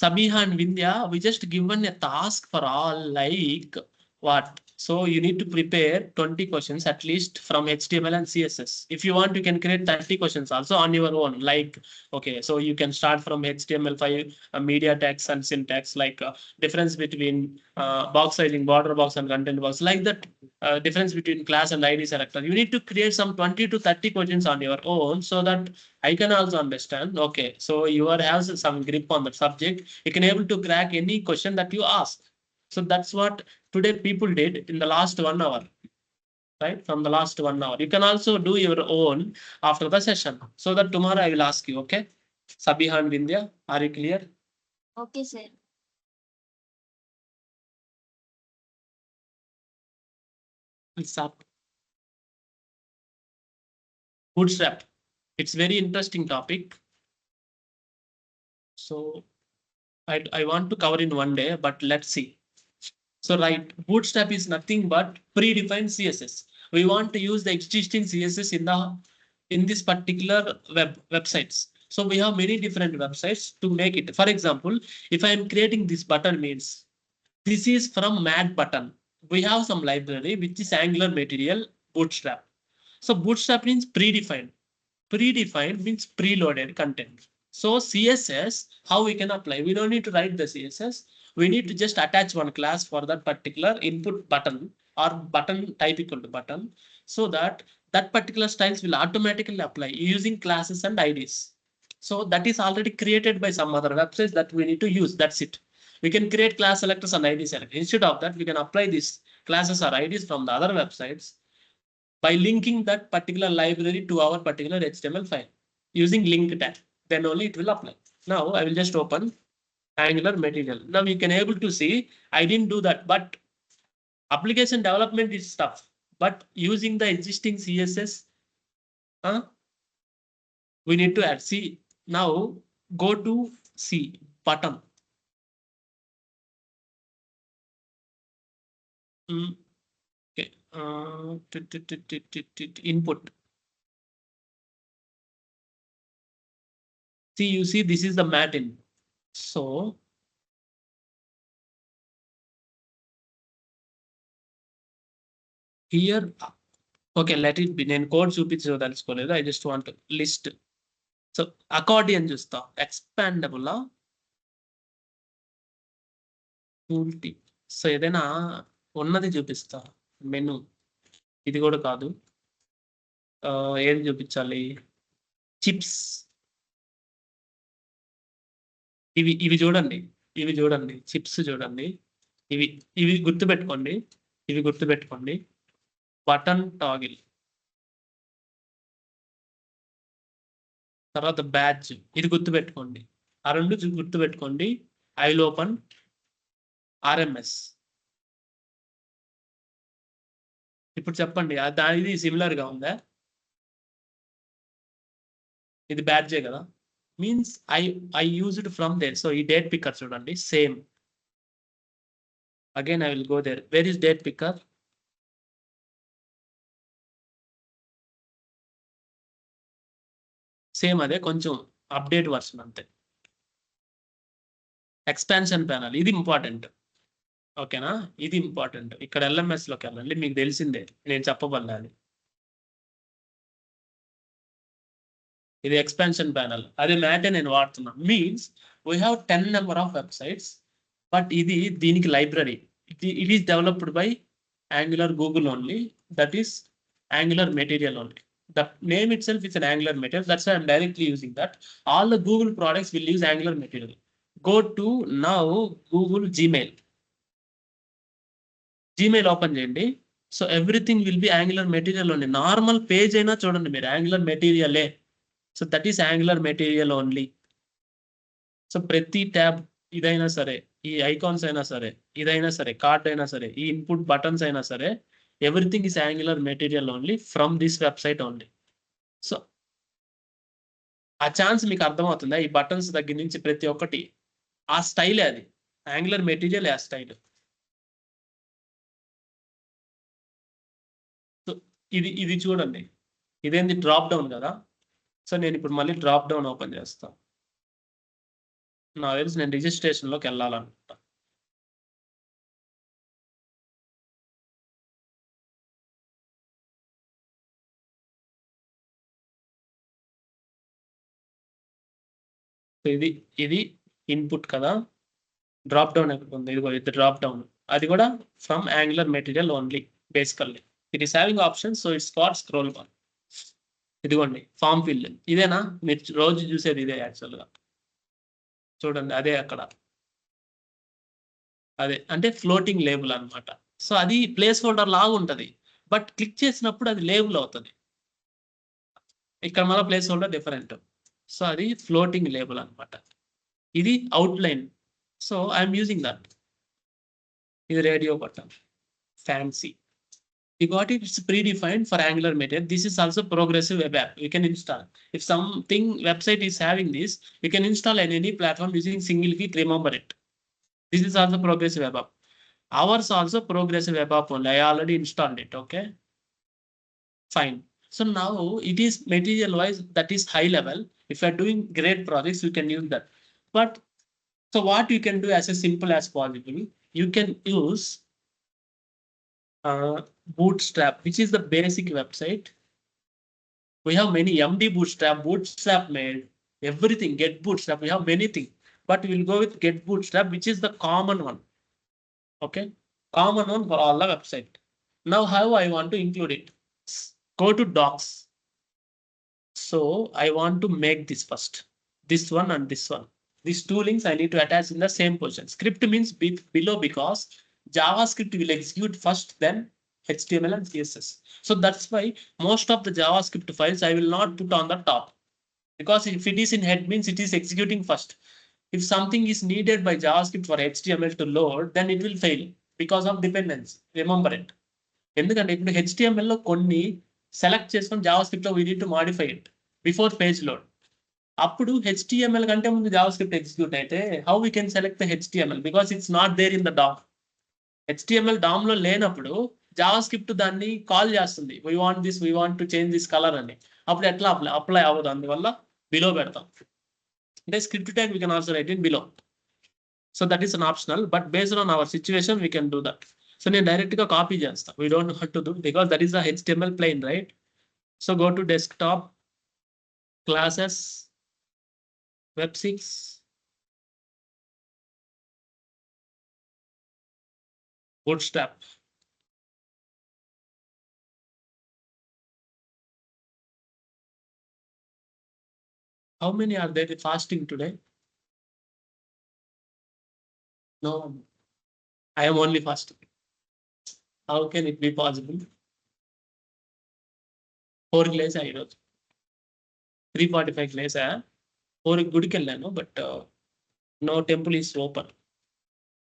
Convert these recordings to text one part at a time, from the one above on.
Sabiha and Vindhya, we just given a task for all like what? So you need to prepare 20 questions at least from HTML and CSS. If you want, you can create 30 questions also on your own. Like, okay, so you can start from HTML5, media text and syntax, like difference between box sizing, border box and content box, like that. Difference between class and ID selector. You need to create some 20 to 30 questions on your own so that I can also understand. Okay, so you has some grip on the subject. You can able to crack any question that you ask. So that's what today people did in the last 1 hour, right? From the last 1 hour. You can also do your own after the session. So that tomorrow I will ask you, okay? Sabiha and Vindhya, are you clear? Okay, sir. It's up. Bootstrap. It's very interesting topic. So I want to cover in one day, but let's see. So right, Bootstrap is nothing but predefined CSS. We want to use the existing CSS in this particular websites. So we have many different websites to make it. For example, if I am creating this button means this is from Mad Button. We have some library which is Angular Material Bootstrap. So Bootstrap means predefined. Predefined means preloaded content. So CSS, how we can apply? We don't need to write the CSS. We need to just attach one class for that particular input button or button type equal to button, so that that particular styles will automatically apply using classes and IDs. So that is already created by some other websites that we need to use. That's it. We can create class selectors and ID selectors. Instead of that, we can apply these classes or IDs from the other websites by linking that particular library to our particular HTML file using link tag. Then only it will apply. Now I will just open Angular material. Now you can able to see I didn't do that, but application development is tough. But using the existing CSS, we need to add. See, now go to C button. Okay. Input. See, you see, this is the mat in. So here, okay, let it be. నేను code చూపించదలుచుకోలేదు. I just want to list. So accordion చూస్తా. Expandable tooltip. So ఏదైనా ఉన్నది చూపిస్తా. Menu ఇది కూడా కాదు. ఏది చూపించాలి? చిప్స్. ఇవి చూడండి. ఇవి చూడండి. చిప్స్ చూడండి. ఇవి గుర్తుపెట్టుకోండి. ఇవి గుర్తుపెట్టుకోండి. Button toggle. తర్వాత బ్యాచ్. ఇది గుర్తుపెట్టుకోండి. ఆ రెండు గుర్తుపెట్టుకోండి. I will open RMS. ఇప్పుడు చెప్పండి దానిది సిమిలర్ గా ఉందా? ఇది బ్యాడ్జే కదా. Means I used from there. So ఈ డేట్ పిక్కర్ చూడండి same. Again I will go there. Where is date picker? Same అదే, కొంచెం అప్డేట్ వర్షన్ అంతే. ఎక్స్పాన్షన్ ప్యానల్ ఇది ఇంపార్టెంట్. ఓకేనా? ఇది ఇంపార్టెంట్. ఇక్కడ LMS లోకి వెళ్ళండి. మీకు తెలిసిందే, నేను చెప్పబడాలి. ఇది ఎక్స్పాన్షన్ ప్యానల్. అదే మ్యాటే నేను వాడుతున్నా. Means we have 10 number of websites, but ఇది దీనికి library. It is developed by Angular Google only. That is Angular material only. The name itself is an Angular material. That's why I'm directly using that. All the Google products will use Angular material. Go to now Google Gmail. Gmail open చేయండి. So everything will be Angular material only. Normal page అయినా చూడండి మీరు Angular మెటీరియలే. So that is Angular material only. So ప్రతి tab ఇదైనా సరే, ఈ icons అయినా సరే, ఇదైనా సరే, కార్డ్ అయినా సరే, ఈ ఇన్పుట్ బటన్స్ అయినా సరే, everything is angular material only from this website only. So ఆ ఛాన్స్ మీకు అర్థమవుతుందా? ఈ బటన్స్ దగ్గర నుంచి ప్రతి ఒక్కటి ఆ స్టైలే, అది యాంగులర్ మెటీరియల్, ఆ స్టైల్. సో ఇది చూడండి. ఇదేంది? డ్రాప్ డౌన్ కదా. సో నేను ఇప్పుడు మళ్ళీ డ్రాప్ డౌన్ ఓపెన్ చేస్తాను. నాకు తెలిసి నేను రిజిస్ట్రేషన్లోకి వెళ్ళాలనుకుంటా. ఇది ఇన్పుట్ కదా, డ్రాప్ డౌన్ ఎక్కడ ఉంది, ఇది డ్రాప్ డౌన్, అది కూడా from angular material only basically. It is having option, so it's called scroll bar. ఇదిగోండి ఫామ్ ఫిల్, ఇదేనా మీరు రోజు చూసేది? ఇదే యాక్చువల్గా చూడండి, అదే అక్కడ, అదే అంటే ఫ్లోటింగ్ లేబుల్ అనమాట. సో అది ప్లేస్ హోల్డర్ లాగా ఉంటుంది, బట్ క్లిక్ చేసినప్పుడు అది లేబుల్ అవుతుంది. ఇక్కడ మన ప్లేస్ హోల్డర్ డిఫరెంట్, సో అది ఫ్లోటింగ్ లేబుల్ అనమాట. ఇది outline, so I'm using that. ఇది radio button, fancy. You got it, it's predefined for Angular material. This is also progressive web app. You can install. If something website is having this, you can install on any platform using single click, remember it. This is also progressive web app. Ours also progressive web app only. I already installed it, okay? Fine. So now it is material wise, that is high level. If you are doing great projects, you can use that. But so what you can do as simple as possible, you can use Bootstrap, which is the basic website. We have many MD Bootstrap made, everything, Get Bootstrap, we have many things, but we will go with Get Bootstrap, which is the common one. Okay, common one for all the website. Now how I want to include it? Go to docs. So I want to make this first, this one and this one. These two links I need to attach in the same position. Script means below, because JavaScript will execute first, then HTML and CSS. So that's why most of the JavaScript files I will not put on the top, because if it is in head means it is executing first. If something is needed by JavaScript for HTML to load, then it will fail because of dependency. Remember it. ఎందుకంటే ఇప్పుడు HTML లో కొన్ని select చేసుకొని JavaScript లో we need to modify it before page load. అప్పుడు HTML కంటే ముందు JavaScript execute అయితే how we can select the HTML, because it's not there in the DOM. HTML DOM లో లేనప్పుడు JavaScript దాన్ని కాల్ చేస్తుంది, we want this, we want to change this color అని. అప్పుడు ఎట్లా అప్లై అవ్వదు, అందువల్ల బిలో పెడతాం. అంటే script tag we can also write in below. So that is an optional, but based on our situation we can do that. So నేను direct గా copy చేస్తా, we don't have to do, because that is the HTML plain, right? So go to desktop, classes, web 6, Bootstrap. How many are there fasting today? No, I am only fasting. How can it be possible? 4 glass I wrote. 345 glass 4 గుడికి వెళ్ళాను, but no temple is open.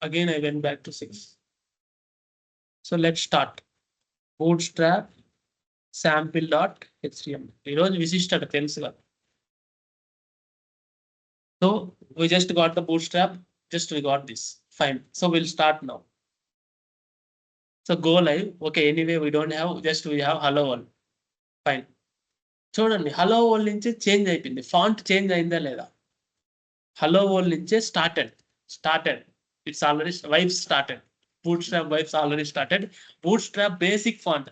Again I went back to 6. So let's start. Bootstrap sample.html. ఈరోజు విశిష్టత తెలుసు కదా. So we just got the Bootstrap, just we got this. Fine. So we'll start now. So go live. Okay, anyway we don't have, just we have hello world. Fine. చూడండి, hello world నుంచి change అయిపోయింది, font change అయిందా లేదా? Hello world నుంచే started, it's already vibes started. Bootstrap vibes already started. Bootstrap basic font,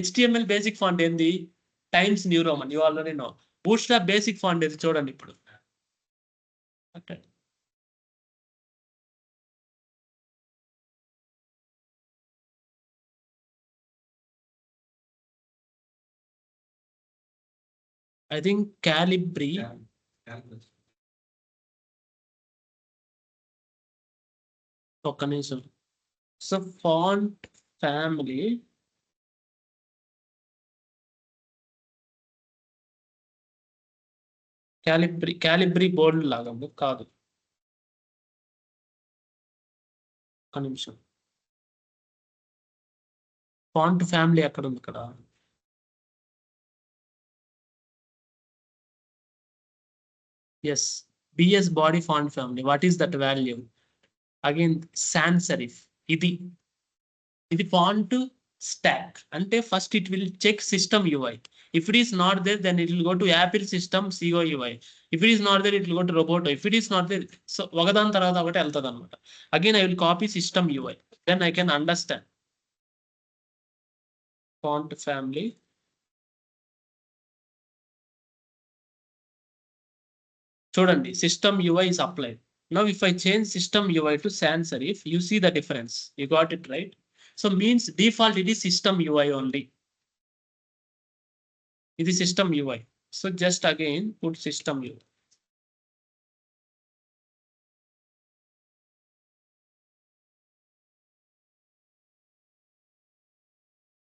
HTML basic font ఏంది? Times New Roman, you already know. Bootstrap basic font ఏది చూడండి ఇప్పుడు. I think Calibri. ఒక్క నిమిషం. So font family Calibri bold లాగా కాదు. ఒక్క నిమిషం, ఫాంట్ ఫ్యామిలీ ఎక్కడ ఉంది? ఇక్కడ yes, BS body font family. What is that value? Again sans serif. ఇది font stack. అంటే first it will check system UI. If it is not there, then it will go to Apple system COUI. If it is not there, it will go to Roboto. If it is not there, so ఒకదాని తర్వాత ఒకటి వెళ్తుంది అనమాట. Again, I will copy system UI. Then I can understand. Font family. చూడండి, system UI is applied. Now, if I change system UI to sans serif, you see the difference. You got it right. So means default it is system UI only. It is system UI. So just again put system UI.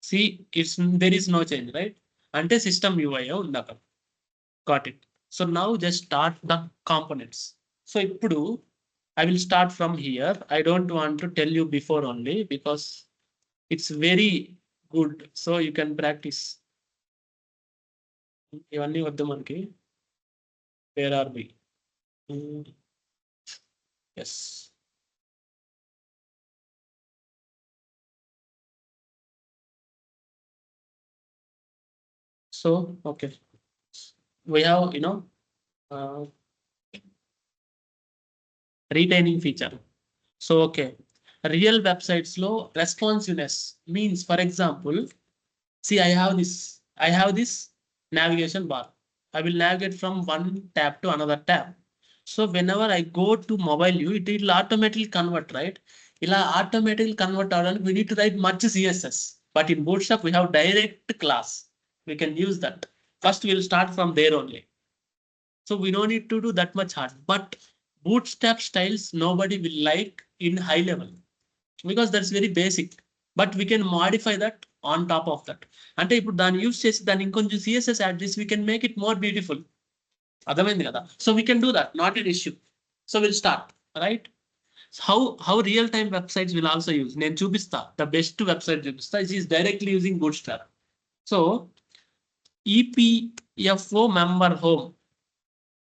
See, there is no change, right? Ante system UI undaka. Got it. So now just start the components. So ippudu I will start from here. I don't want to tell you before only because it's very good. So you can practice. ఇవన్నీ వద్దు మనకి. Where are we? Yes. So, okay. We have, retaining feature. So, okay. Real websites low responsiveness means, for example, see, I have this navigation bar. I will navigate from one tab to another tab. So whenever I go to mobile view, it will automatically convert, right? Ila automatically convert avadani we need to write much CSS. But in Bootstrap, we have direct class. We can use that. First, we'll start from there only. So we don't need to do that much hard. But Bootstrap styles, nobody will like in high level because that's very basic. But we can modify that on top of that. అంటే ఇప్పుడు దాన్ని use చేసి దాన్ని ఇంకొంచెం CSS add చేసి we can make it more beautiful. అర్థమైంది కదా? So we can do that, not an issue. So we'll start, right? So how real time websites will also use. నేను చూపిస్తా, the best website చూపిస్తా. This is directly using Bootstrap. So EPFO member home,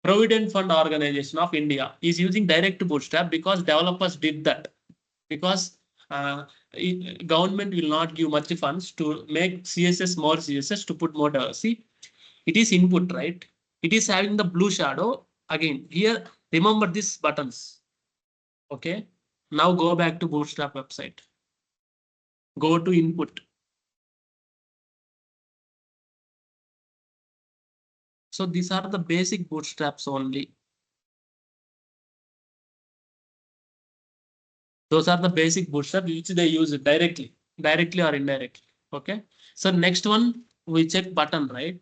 Provident Fund Organization of India, is using direct Bootstrap because developers did that. Because government will not give much funds to make CSS more CSS to put more. See, it is input, right? It is having the blue shadow. Again, here, remember these buttons. Okay. Now go back to Bootstrap website. Go to input. So these are the basic bootstraps only. Those are the basic bootstraps which they use directly or indirectly. Okay. So next one, we check button, right?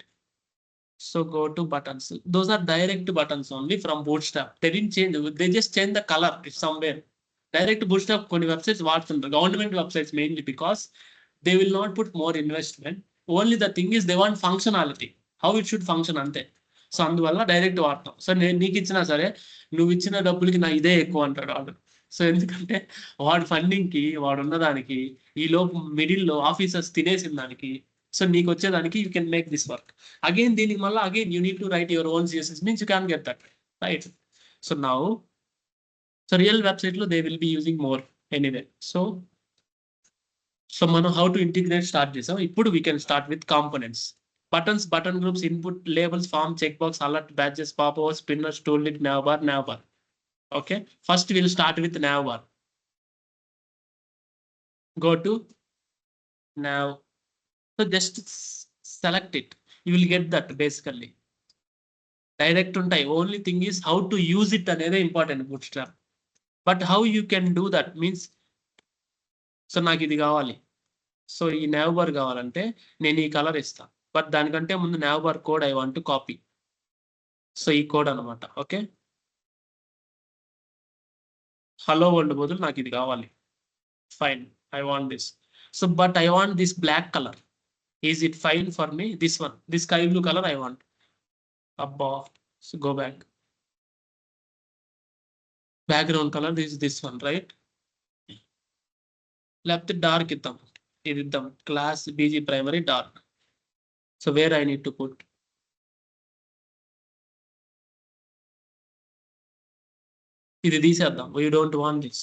So go to buttons. Those are direct buttons only from Bootstrap. They didn't change. They just change the color somewhere. Direct Bootstrap కొన్ని websites వాడుతుంటారు, government websites mainly, because they will not put more investment. Only the thing is they want functionality. How it should function అంతే. So అందువల్ల direct వాడతాం. So నేను నీకు ఇచ్చినా సరే, నువ్వు ఇచ్చిన డబ్బులకి నా ఇదే ఎక్కువ అంటాడు వాడు. సో ఎందుకంటే వాడు ఫండింగ్ కి వాడు ఉన్నదానికి ఈ లోపు మిడిల్లో ఆఫీసర్స్ తినేసిన దానికి, సో నీకు వచ్చేదానికి you can make this work. Again దీనికి మళ్ళీ again you need to write your own CSS means you can get that, right? So now, so real website లో they will be using more anyway. So మనం how to integrate start చేసాం. ఇప్పుడు we can start with components. Buttons, button groups, input, labels, form, checkbox, alert, badges, pop-over, spinners, tooltip, navbar. Okay. First, we'll start with navbar. Go to nav. So just select it. You will get that basically. Direct untai. Only thing is how to use it another important Bootstrap. But how you can do that means, so నాకు ఇది కావాలి. So ఈ navbar కావాలంటే నేను ఈ colour ఇస్తా. But దానికంటే ముందు navbar code I want to copy. So ఈ కోడ్ అనమాట. ఓకే. హలో వరల్డ్ బదులు నాకు ఇది కావాలి. Fine, I want this. So but I want this black colour. Is it fine for me? This one, this sky blue colour I want. అబ్బా, so go back. Background colour this one, right? లేకపోతే dark ఇద్దాం. ఇది ఇద్దాం, class BG primary dark. So where I need to put? ఇది తీసేద్దాం. We don't want this.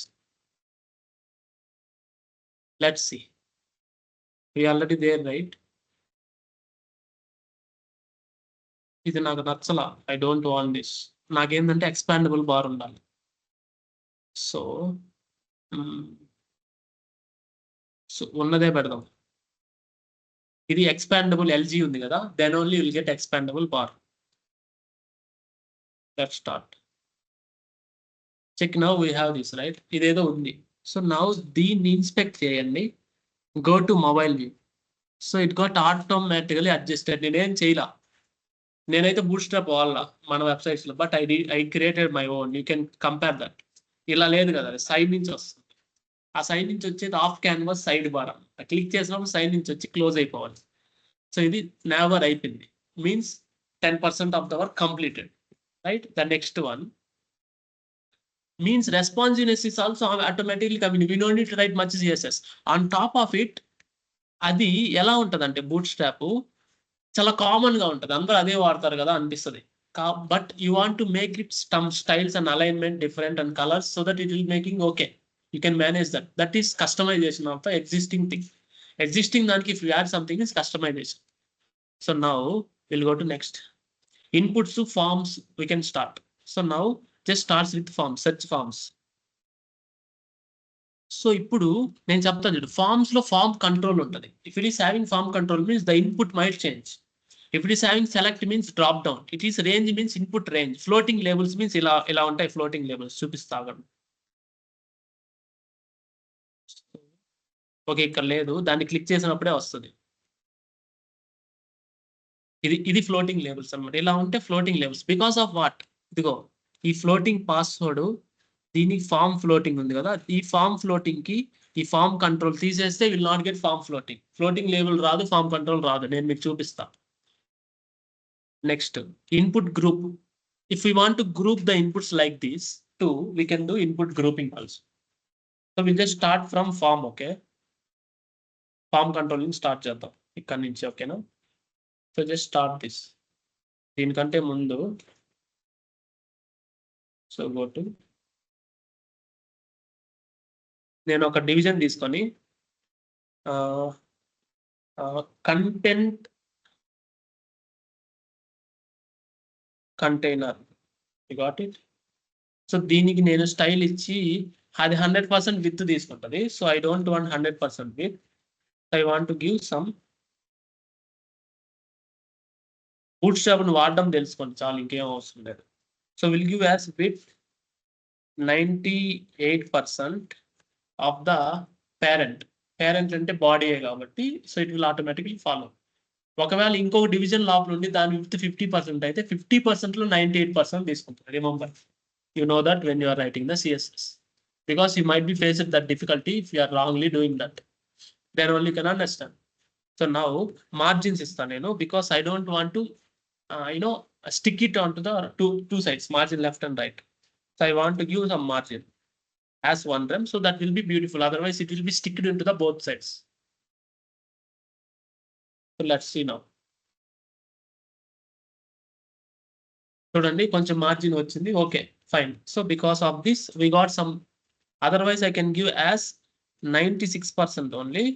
Let's see. We already there, right? ఇది నాకు నచ్చలా. I don't want this. నాకేంటంటే ఎక్స్పాండబుల్ బార్ ఉండాలి. సో సో ఉన్నదే పెడదాం. ఇది ఎక్స్పాండబుల్ ఎల్జీ ఉంది కదా, then only will get expandable bar. Let's start. Check now we have this right. ఇదేదో ఉంది. సో నౌ దీన్ని ఇన్స్పెక్ట్ చేయండి. Go to mobile view. So it got automatically adjusted. నేనేం చేయలా. నేనైతే బూట్ స్ట్రాప్ వాడలా మన వెబ్సైట్స్ లో, but I created my own. You can compare that. ఇలా లేదు కదా, సైడ్ నుంచి వస్తుంది. ఆ సైడ్ నుంచి వచ్చేది of canvas side bar. Click చేసినప్పుడు సైడ్ నుంచి వచ్చి క్లోజ్ అయిపోవాలి. సో ఇది నెవర్ అయిపోయింది. Means 10% of the work completed. Right. The next one means responsiveness is also automatically coming. We don't need to write much CSS. On top of it, అది ఎలా ఉంటదంటే boot strap చాలా common గా ఉంటది, అందరూ అదే వాడతారు కదా అనిపిస్తుంది. But you want to make it some styles and alignment different and colours so that it will making okay. You can manage that. That is customization of the existing thing. Existing దానికి if you add something is customization. So now will go to next. Inputs forms we can start. So now just starts with forms, search forms. So ఇప్పుడు నేను చెప్తాను చూడు, forms లో form control ఉంటుంది. If it is having form control means the input might change. If it is having select means drop down. It is range means input range. Floating labels means ఇలా ఇలా ఉంటాయి. Floating labels చూపిస్తాను. Okay, ఇక్కడ లేదు, దాన్ని click చేసినప్పుడే వస్తుంది. ఇది ఫ్లోటింగ్ లేబుల్స్ అనమాట. ఇలా ఉంటే floating labels. Because of what? ఇదిగో ఈ ఫ్లోటింగ్ పాస్వర్డ్, దీనికి ఫామ్ ఫ్లోటింగ్ ఉంది కదా, ఈ ఫామ్ ఫ్లోటింగ్ కి ఈ ఫామ్ కంట్రోల్ తీసేస్తే will not get form floating. Floating label రాదు, ఫామ్ కంట్రోల్ రాదు. నేను మీకు చూపిస్తా. Next input group. If you want to group the inputs like these two, we can do input grouping also. So will just start from form. Okay, form controlling start చేద్దాం ఇక్కడ నుంచి. ఓకేనా? So just start this. దీనికంటే ముందు so go to, నేను ఒక division తీసుకొని content container, got it. So దీనికి నేను స్టైల్ ఇచ్చి అది 100% విత్ తీసుకుంటుంది. So I don't want 100% with. I want to give some. Boot strap ను వాడడం తెలుసుకోండి చాలు, ఇంకేం అవసరం లేదు. So will give as with 98% of the parent. Parent అంటే బాడీయే కాబట్టి so it will automatically follow. ఒకవేళ ఇంకొక డివిజన్ లోపల నుండి దాని విత్ 50% అయితే 50% లో 98% తీసుకుంటుంది. Remember, you know that when you are writing the CSS, because you might be faced that difficulty if you are wrongly doing that, then only you can understand. So now margins istha nenu, because I don't want to stick it onto the two sides, margin left and right. So I want to give some margin as one rem, so that will be beautiful. Otherwise it will be sticked into the both sides. So let's see now. చూడండి కొంచెం margin వచ్చింది. Okay fine. So because of this we got some. Otherwise I can give as 96% only.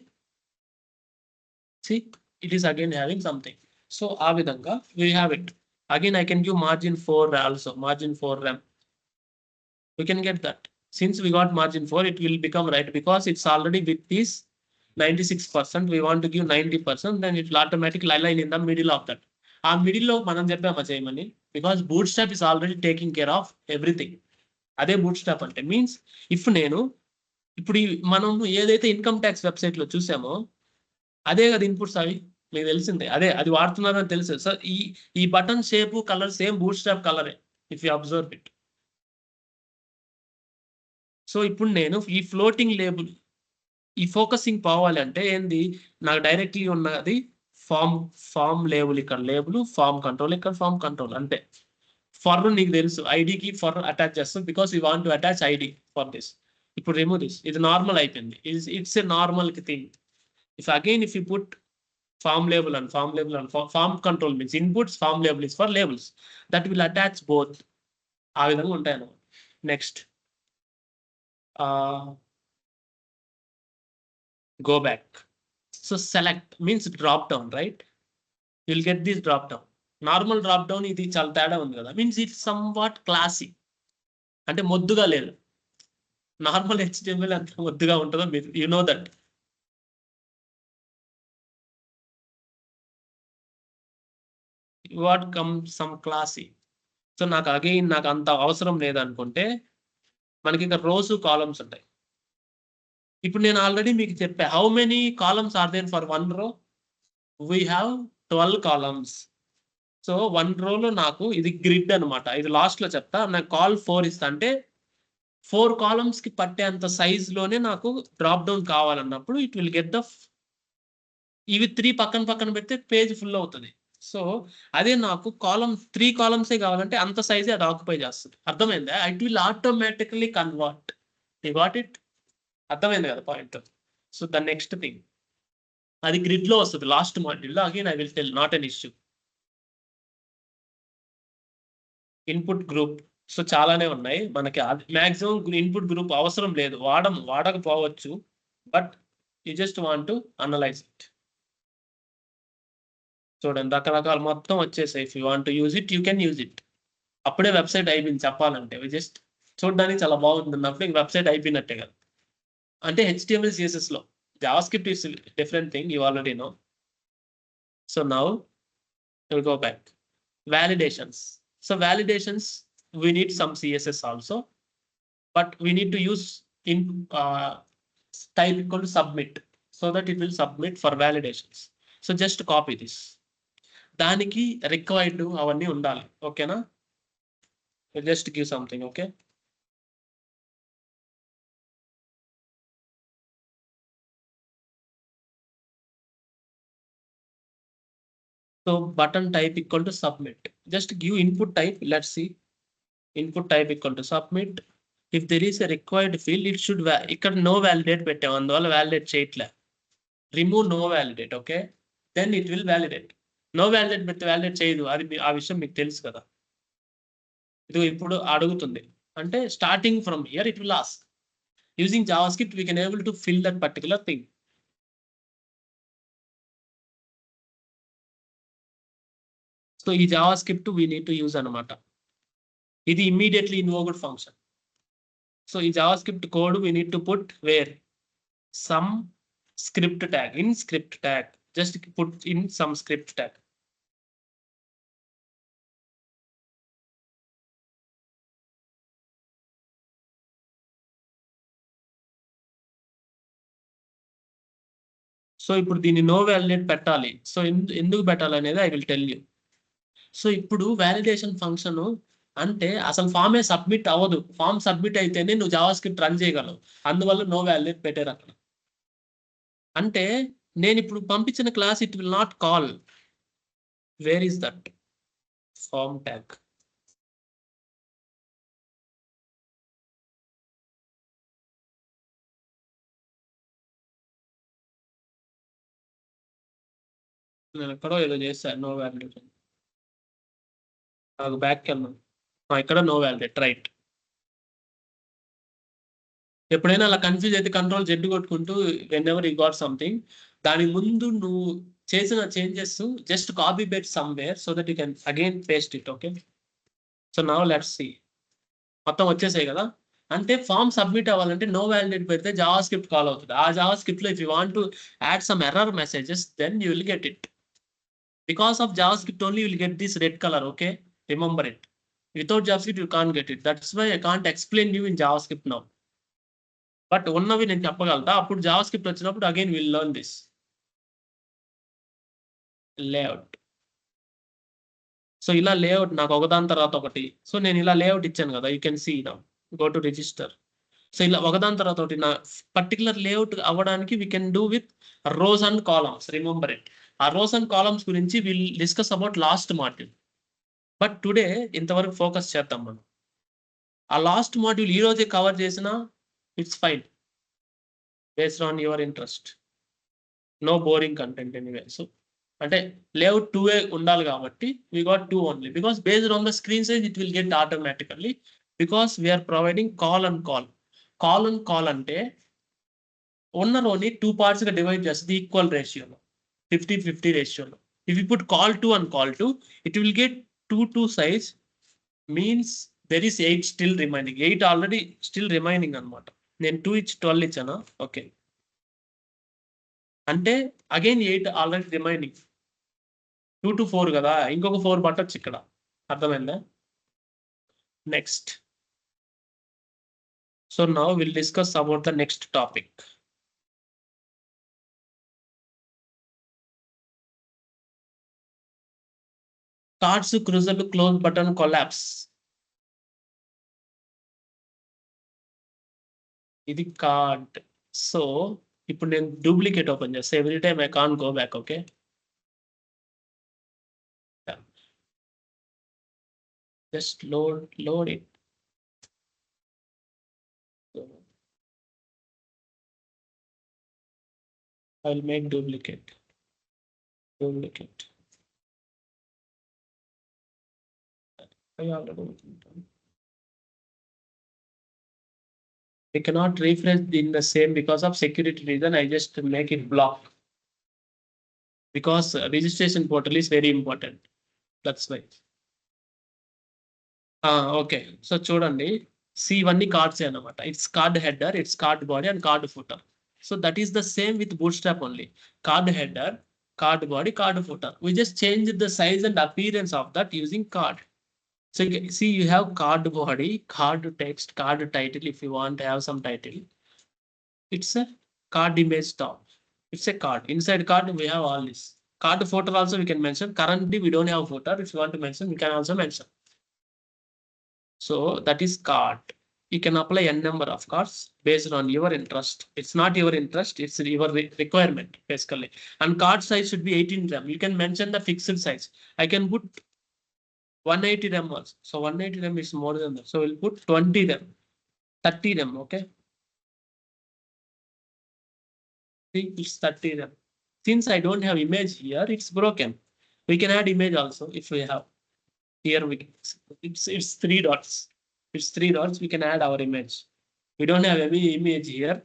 See, it is again having something. So ఆ విధంగా we have it. Again I can give margin 4 also, margin 4 rem. We can get that. Since we got margin 4, it will become right because it's already with this 96%. We want to give 90%, then it will automatically align in the middle of that. ఆ middle లో మనం చెప్పామా చేయమని, because boot strap is already taking care of everything. అదే boot strap అంటే means if నేను ఇప్పుడు మనం ఏదైతే ఇన్కమ్ ట్యాక్స్ వెబ్సైట్ లో చూసామో అదే కదా ఇన్పుట్స్. అవి మీకు తెలిసిందే, అదే అది వాడుతున్నారని తెలుసు. సో ఈ button shape colour same Bootstrap కలరే if you observe it. So ఇప్పుడు నేను ఈ ఫ్లోటింగ్ లేబుల్, ఈ ఫోకసింగ్ పోవాలి అంటే ఏంది, నాకు డైరెక్ట్లీ ఉన్నది ఫామ్ లేబుల్, ఇక్కడ లేబుల్, ఫామ్ కంట్రోల్, ఇక్కడ ఫామ్ కంట్రోల్ అంతే. ఫర్ నీకు తెలుసు ఐడికి ఫర్ అటాచ్ చేస్తాం because you want to attach ID for this. ఇప్పుడు రిమూవ్ దిస్, ఇది నార్మల్ అయిపోయింది. It's a normal thing. If again if you put form label and form control means inputs, form label is for labels, that will attach both. ఆ విధంగా ఉంటాయి అన్నమాట. Next go back. So select means drop down, right? You'll get this drop down. Normal drop down ఇది చాలా తేడా ఉంది కదా, means it's some what classy, అంటే మొద్దుగా లేదు. నార్మల్ HTML అంత మొద్దుగా ఉంటుందో మీరు you know that. What come some classy. So నాకు అగైన్ నాకు అంత అవసరం లేదనుకుంటే మనకి ఇక్కడ రోస్ కాలమ్స్ ఉంటాయి. ఇప్పుడు నేను ఆల్రెడీ మీకు చెప్పా, how many columns are there for 1 row? We have 12 columns. So 1 rowలో నాకు ఇది గ్రిడ్ అనమాట. ఇది లాస్ట్ లో చెప్తా. నాకు కాల్ 4 ఇస్తా అంటే 4 కాలమ్స్ కి పట్టేంత సైజ్ లోనే నాకు డ్రాప్ డౌన్ కావాలన్నప్పుడు ఇట్ విల్ గెట్ ద, ఇవి 3 పక్కన పక్కన పెడితే పేజ్ ఫుల్ అవుతుంది. సో అదే నాకు 3 కాలమ్సే కావాలంటే అంత సైజే అది ఆక్యుపై చేస్తుంది. అర్థమైందా? It will automatically convert. You got it? అర్థమైంది కదా point? So the next thing అది గ్రిడ్ లో వస్తుంది లాస్ట్ మాడ్యూల్లో. Again I will tell, not an issue. Input group. So చాలానే ఉన్నాయి మనకి. మాక్సిమం ఇన్పుట్ గ్రూప్ అవసరం లేదు, వాడకపోవచ్చు, but you just want to analyze it. చూడండి రకరకాల మొత్తం వచ్చేసాయి. If you want to use it you can use it. అప్పుడే వెబ్సైట్ అయిపోయింది చెప్పాలంటే. జస్ట్ చూడడానికి చాలా బాగుంది అన్నప్పుడు ఇంక వెబ్సైట్ అయిపోయినట్టే కదా. అంటే HTML CSS లో. JavaScript is different thing, you already know. So now we'll go back. Validations. So validations, we need some CSS also, but we need to use in type equal to submit, so that it will submit for validations. So just copy this. దానికి required అవన్నీ ఉండాలి. ఓకేనా? Just give something. Okay, so button type equal to submit. Just give input type. Let's see. Input type equal to submit. If there is a required field, it should ఇక్కడ no validate పెట్టాం, అందువల్ల validate చేయట్లే. Remove no validate. Okay, then it will validate. No validate పెడితే validate చేయదు. అది ఆ విషయం మీకు తెలుసు కదా. ఇది ఇప్పుడు అడుగుతుంది అంటే starting from here it will ask. Using JavaScript we can able to fill that particular thing. So ఈ JavaScript we need to use అనమాట. ఇది immediately invoked function. So ఈ JavaScript code we need to put where? Some script tag. In script tag, just put in some script tag. So ఇప్పుడు దీన్ని no validate పెట్టాలి. So ఎందుకు పెట్టాలి అనేది I will tell you. So ఇప్పుడు validation function అంటే అసలు ఫామే సబ్మిట్ అవ్వదు. ఫామ్ సబ్మిట్ అయితేనే నువ్వు JavaScript రన్ చేయగలవు. అందువల్ల నో వ్యాలిడేట్ పెట్టారు అక్కడ. అంటే నేను ఇప్పుడు పంపించిన class it will not call. Where is that form tag? నేను ఎక్కడో ఏదో చేశాను నో వ్యాలిడేట్. నాకు బ్యాక్కి వెళ్ళాను, ఇక్కడ నో వ్యాలిడేట్. రైట్. ఎప్పుడైనా అలా కన్ఫ్యూజ్ అయితే Ctrl+Z కొట్టుకుంటూ whenever you got something, దాని ముందు నువ్వు చేసిన changes just copy paste somewhere so that you can again paste it. Okay, so now let's see. మొత్తం వచ్చేసాయి కదా. అంటే ఫామ్ సబ్మిట్ అవ్వాలంటే నో వ్యాలిడేట్ పెడితే JavaScript కాల్ అవుతుంది. ఆ JavaScript లో if you want to add some error messages then you will get it. Because of JavaScript only you will get this red color. Okay, remember it. Without JavaScript you can't get it. That's why I can't explain you in JavaScript now. But ఉన్నవి నేను చెప్పగలుగుతా. అప్పుడు JavaScript వచ్చినప్పుడు again will learn this. Layout. So ఇలా layout నాకు ఒకదాని తర్వాత ఒకటి. So నేను ఇలా లేఅవుట్ ఇచ్చాను కదా, you can see now. Go to register. So ఇలా ఒకదాని తర్వాత ఒకటి నా పర్టికులర్ లేఅవుట్ అవ్వడానికి we can do with rows and columns. Remember it. ఆ రోస్ అండ్ కాలమ్స్ గురించి will discuss about last module. But today ఇంతవరకు ఫోకస్ చేద్దాం మనం. ఆ లాస్ట్ మాడ్యూల్ ఈ రోజే కవర్ చేసిన it's fine based on your interest. No boring content anyway. So అంటే లేఅవుట్ 2A ఉండాలి కాబట్టి we got 2 only, because based on the screen size it will get automatically, because we are providing call and call. Call and call అంటే ఉన్న రోని 2 parts గా divide చేస్తుంది equal రేషియోలో, 50-50 రేషియోలో. If you put call to and call to, it will get 2 size, means there is 8 still remaining. 8 already still remaining అనమాట. నేను 2 ఇచ్చి 12 ఇచ్చానా? ఓకే. అంటే అగైన్ 8 ఆల్రెడీ రిమైనింగ్. 2 to 4 కదా, ఇంకొక 4 పట్టొచ్చు ఇక్కడ. అర్థమైందా? Next. So now will discuss about the next topic. Cards క్రూజర్లు క్లోజ్ బటన్ కొలాప్స్. ఇది కార్డ్. సో ఇప్పుడు నేను డూప్లికేట్ ఓపెన్ చేస్తా. Every time I can go back. Okay, just load it. So I'll make duplicate. I already. We cannot refresh in the same because of security reason. I just make it block because registration portal is very important. That's why. Okay. So చూడండి, see ఇవన్నీ cards అన్నమాట. It's card header, it's card body and card footer. So that is the same with Bootstrap only. Card header, card body, card footer. We just change the size and appearance of that using card. So see, you have card body, card text, card title. If you want to have some title, it's a card image top. It's a card. Inside card we have all this. Card footer also we can mention. Currently we don't have footer. If you want to mention, we can also mention. So that is card. You can apply n number of cards based on your interest. It's not your interest, it's your requirement basically. And card size should be 18 RAM. You can mention the fixed size. I can put 180 RAM also. So 180 RAM is more than that. So we'll put 20 RAM, 30 RAM. Okay. See, it's 30 RAM. Since I don't have image here, it's broken. We can add image also if we have. Here it's 3 dots. It's 3 dots. We can add our image. We don't have any image here.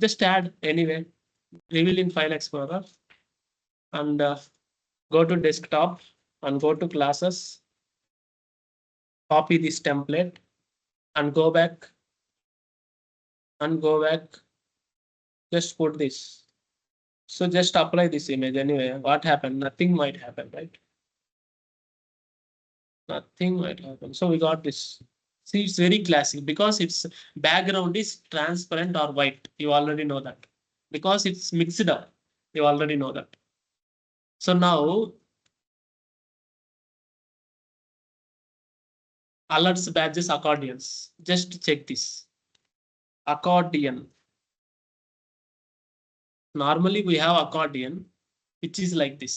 Just add anyway. Reveal in File Explorer and go to desktop and go to classes. Copy this template and go back. Just put this. So just apply this image anyway. What happened? Nothing might happen, right? Nothing might happen. So we got this. See, it's very classic because its background is transparent or white. You already know that. Because it's mixed up. You already know that. So now alerts, badges, accordions. Just check this. Accordion. Normally we have accordion, which is like this.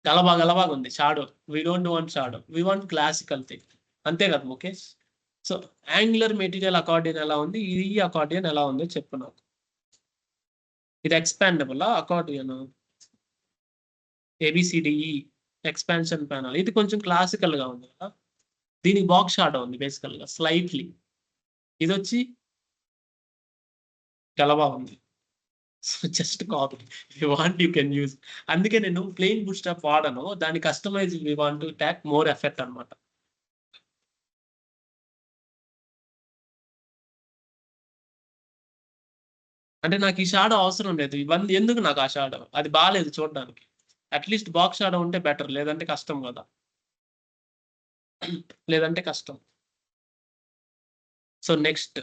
Galaba undi shadow. We don't want shadow. We want classical thing. Ante kada Mukesh. So angular material accordion ela undi, ee accordion ela undo cheppu naku. It expandable accordion. ABCDE expansion panel. Idi koncham classical ga undi kada. Dini box shadow undi basically ga slightly. Idi vachi galaba undi. So just copy. If you want, you can use. అందుకే నేను plain bootstrap వాడను. దాని customise we want to attack more effect అన్నమాట. అంటే నాకు ఈ shadow అవసరం లేదు. ఇవన్నీ ఎందుకు నాకు ఆ షాడో? అది బాగాలేదు చూడడానికి. అట్లీస్ట్ బాక్స్ షాడో ఉంటే బెటర్, లేదంటే కష్టం కదా. లేదంటే కష్టం. So next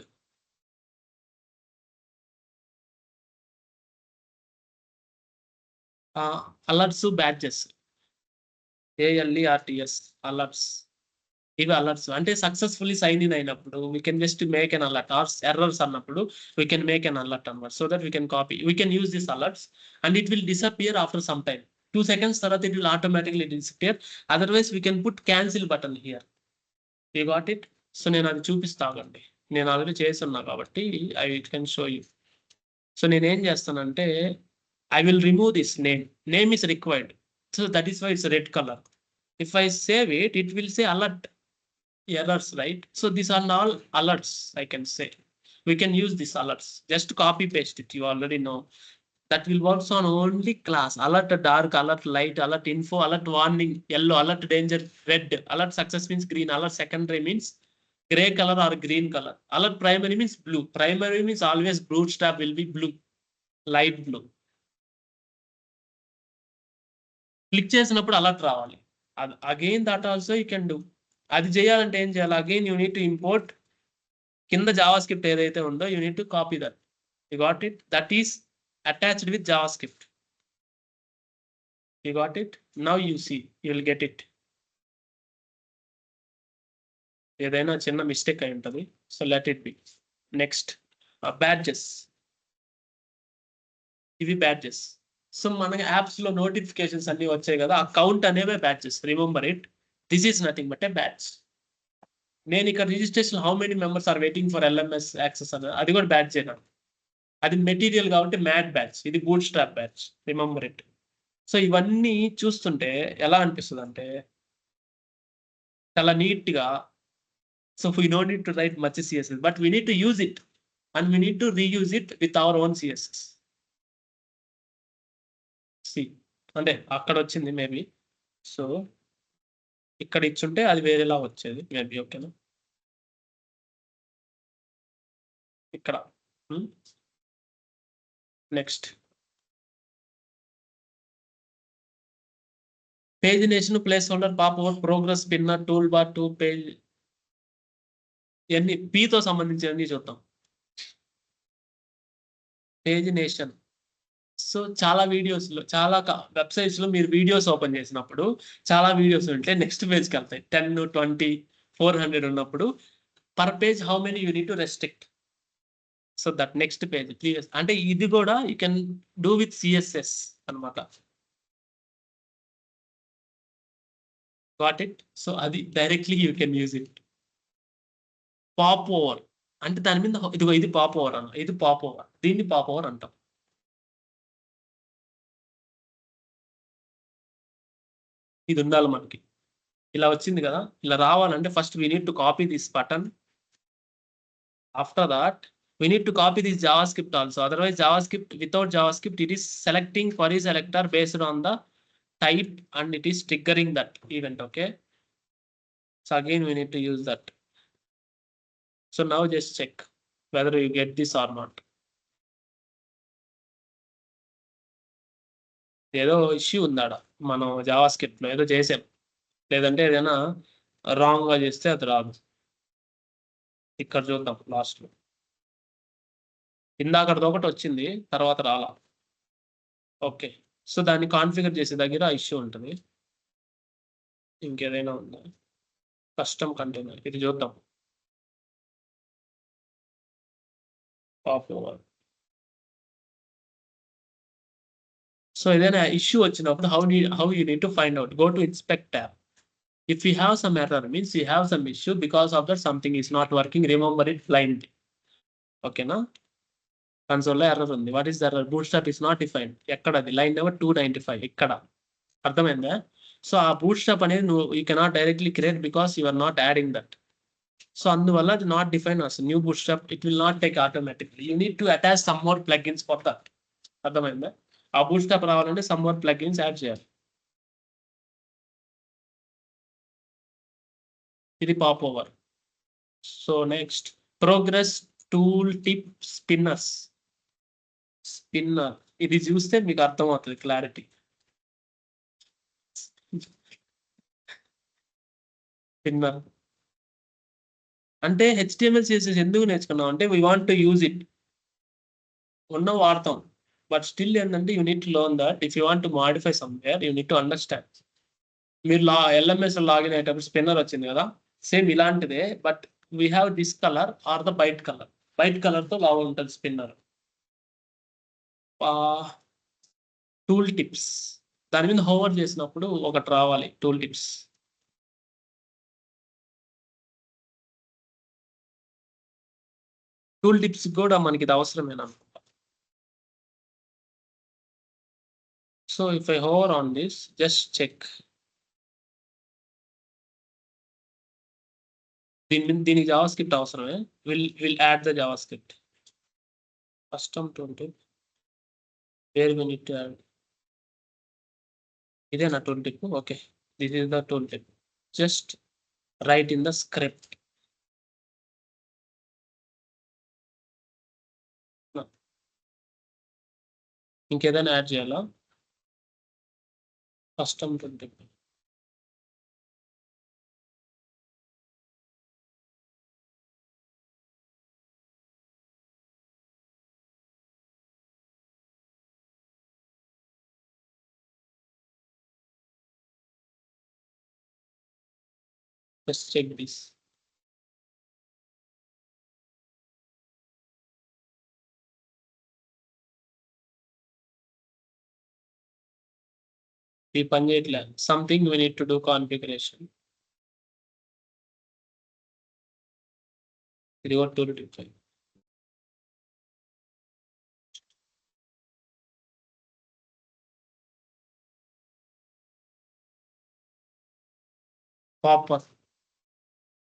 alerts, badges. ALERTS alerts. ఇవి అలర్ట్స్ అంటే సక్సెస్ఫుల్లీ సైన్ ఇన్ అయినప్పుడు we can just make an alert. Or errors అన్నప్పుడు we can make an alert అన్నమాట. So that we can copy. We can use these alerts and it will disappear after some time. 2 seconds తర్వాత it will automatically disappear. Otherwise we can put cancel button here. You got it? So నేను అది చూపిస్తానండి. నేను already చేస్తున్నా కాబట్టి I can show you. So నేను ఏం చేస్తానంటే I will remove this name. Name is required. So that is why it's a red color. If I save it, it will say alert errors, right? So these are all alerts, I can say. We can use these alerts. Just copy paste it. You already know. that will works on only class. Alert dark, alert light, alert info, alert warning yellow, alert danger red, alert success means green, alert secondary means gray color or green color, alert primary means blue. Primary means always bootstrap will be blue, light blue. Click చేసినప్పుడు alert రావాలి. Again that also you can do. అది చేయాలంటే ఏం చేయాలి? Again you need to import కింద Java script ఏదైతే ఉందో you need to copy that. You got it? That is attached with Java script. You got it? Now you see, you will get it. ఏదైనా చిన్న mistake అయి ఉంటుంది. So let it be. Next badges. ఇవి badges. సో మన apps లో notifications అన్ని వచ్చాయి కదా, ఆ కౌంట్ అనేవే badges. Remember it, this is nothing but a badge. నేను ఇక్కడ registration how many members are waiting for LMS access అన్న అది కూడా బ్యాడ్జ్ అయినా. అది మెటీరియల్ కాబట్టి మ్యాట్ బ్యాడ్జ్, ఇది bootstrap badge. Remember it. So ఇవన్నీ చూస్తుంటే ఎలా అనిపిస్తుంది అంటే చాలా నీట్ గా. So we know need to write much CSS, but we need to use it and we need to reuse it with our own CSS. సి అంటే అక్కడ వచ్చింది మేబీ, సో ఇక్కడ ఇచ్చుంటే అది వేరేలా వచ్చేది మేబీ. ఓకేనా? ఇక్కడ next pagination, placeholder, popover, progress, spinner, toolbar, two page, ఇవన్నీ పీతో సంబంధించి చూద్దాం. పేజినేషన్. సో చాలా వీడియోస్లో, చాలా వెబ్సైట్స్లో మీరు వీడియోస్ ఓపెన్ చేసినప్పుడు చాలా వీడియోస్ ఉంటే నెక్స్ట్ పేజ్కి వెళ్తాయి. 10, 20, 400 ఉన్నప్పుడు per page how many you need to restrict. So that next page previous అంటే ఇది కూడా you can do with CSS అనమాట. Got it? సో అది directly you can use it. Popover అంటే దాని మీద ఇదిగో ఇది పాప్ ఓవర్ అన్న, ఇది పాప్ ఓవర్, దీన్ని పాప్ ఓవర్ అంటాం. ఇది ఉండాలి మనకి. ఇలా వచ్చింది కదా, ఇలా రావాలంటే first we need to copy this button. After that we need to copy this JavaScript also. Otherwise, JavaScript, without JavaScript, it is selecting query selector based on the type and it is triggering that event. Okay. So again, we need to use that. So now just check whether you get this or not. ఏదో issue ఉందాడ మనం JavaScript లో ఏదో చేసాం, లేదంటే ఏదైనా wrong గా చేస్తే అది రాదు. ఇక్కడ చూద్దాం లాస్ట్ లో. ఇందాకటిది ఒకటి వచ్చింది, తర్వాత రాలా. ఓకే. సో దాన్ని కాన్ఫిగర్ చేసే దగ్గర ఇష్యూ ఉంటుంది. ఇంకేదైనా ఉందా? కస్టమ్ కంటైనర్, ఇది చూద్దాం. సో ఏదైనా ఇష్యూ వచ్చినప్పుడు how you need to find out? Go to inspect tab. If you have some error, means you have some issue, because of that something is not working. Remember it blindly. Okay na? Console లో error ఉంది. What is the error? Bootstrap is not defined. ఎక్కడది? Line number 295 ఇక్కడ. అర్థమైందా? So ఆ bootstrap అనేది నువ్వు you cannot directly create because you are not adding that. So అందువల్ల అది not define as new bootstrap. It will not take automatically. You need to attach some more plugins for that. అర్థమైందా? ఆ bootstrap రావాలంటే some more plugins add చేయాలి. ఇది pop over. So next progress, tool tip, spinners. Spinner ఇది చూస్తే మీకు అర్థమవుతుంది క్లారిటీ. స్పిన్నర్ అంటే HTML CSS ఎందుకు నేర్చుకున్నాం అంటే we want to use it. ఉన్న వాడతాం, బట్ స్టిల్ ఏంటంటే you need to learn that if you want to modify somewhere you need to understand. మీరు LMS లాగిన్ అయ్యేటప్పుడు స్పిన్నర్ వచ్చింది కదా, సేమ్ ఇలాంటిదే, but we have this colour or the white colour. White colour తో లాగా ఉంటుంది spinner. Tool tips దాని మీద హోవర్ చేసినప్పుడు ఒకటి రావాలి, టూల్ టిప్స్. టూల్ టిప్స్ కూడా మనకి ఇది అవసరమేనా? So if I hover on this, just check. దీనికి JavaScript అవసరమే. Will add the JavaScript. Custom tool tip. where we need to add. ఇదేనా tooltip? Okay, this is the tooltip. Just write in the script. ఇంకేదైనా add చేయాలా? Custom tooltip. Just check this. ఈ పని చేయట్లే. Something we need to do configuration. ఇది కూడా tooltip.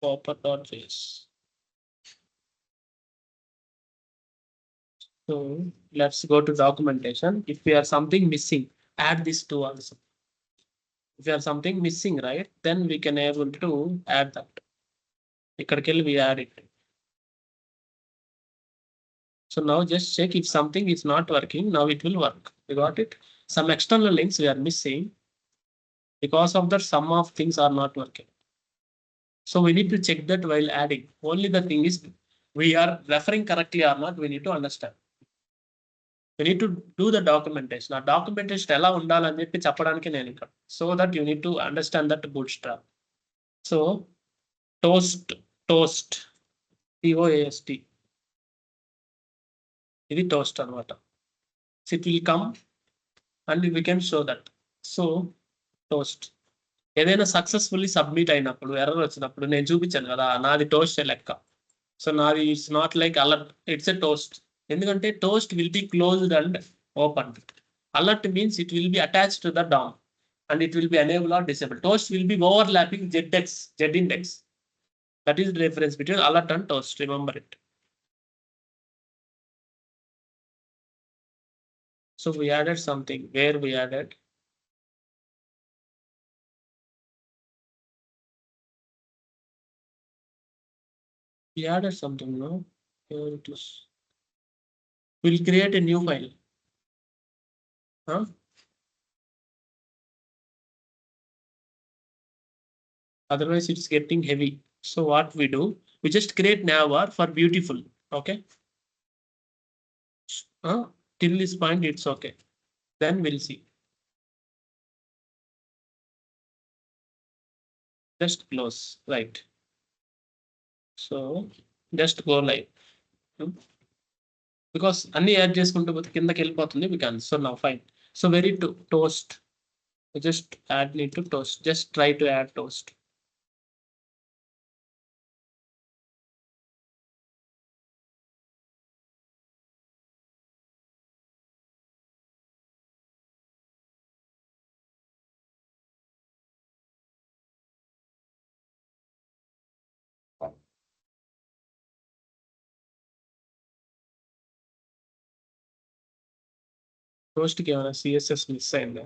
popper.js. So let's go to documentation. If we are something missing, add this to also. If you have something missing, right, then we can able to add that. Ikkadiki we add it. So now just check if something is not working. Now it will work. You got it? Some external links we are missing. Because of that, some of things are not working. So we need to check that while adding. Only the thing is we are referring correctly or not, we need to understand. We need to do the documentation. ఆ documentation ఎలా ఉండాలని చెప్పి చెప్పడానికి నేను ఇక్కడ. So that you need to understand that bootstrap. So toast, TOAST. ఇది toast అన్నమాట. So it will come and we can show that. So toast. ఏదైనా సక్సెస్ఫుల్లీ సబ్మిట్ అయినప్పుడు ఎర్రర్ వచ్చినప్పుడు నేను చూపించాను కదా, నాది టోస్ట్ లెక్క. సో నాది it's not like alert, it's a toast. ఎందుకంటే toast will be closed and open. Alert means it will be attached to the DOM and it will be enable or disable. Toast will be overlapping Z index. That is the difference between alert and toast. Remember it. So we added something. Where we added? We added something, no? Here it is. We'll create a new file. Huh? Otherwise it's getting heavy. So what we do, we just create navbar for beautiful. Okay. Till this point it's okay. Then we'll see. Just close, right? So just go live. Because అన్ని add చేసుకుంటూ పోతే కిందకి వెళ్ళిపోతుంది. We can. So now fine. So very toast. Just add need to toast. Just try to add toast. Toast కి ఏమైనా CSS miss అయిందా?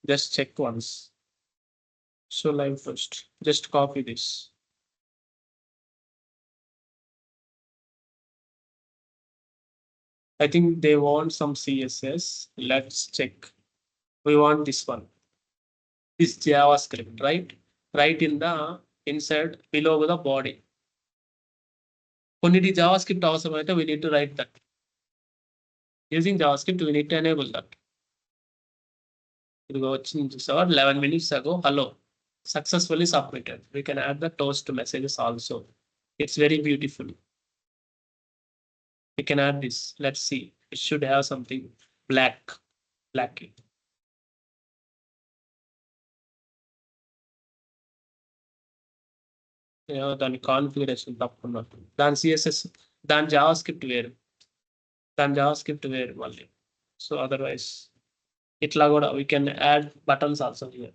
Just check once. So live first. Just copy this. I think they want some CSS. Let's check. We want this one. This JavaScript, right? Right in the inside below the body. Only the JavaScript అవసరమైతే we need to write that. Using JavaScript, we need to enable that. ఇదిగో వచ్చింది చూసావా 11 minutes ago. Hello, successfully submitted. We can add the toast messages also. It's very beautiful. We can add this. Let's see. It should have something black. దాని configuration తప్పుకున్నట్టు. దాని CSS, దాని JavaScript వేరు. మళ్ళీ. So otherwise itla kuda we can add buttons also here.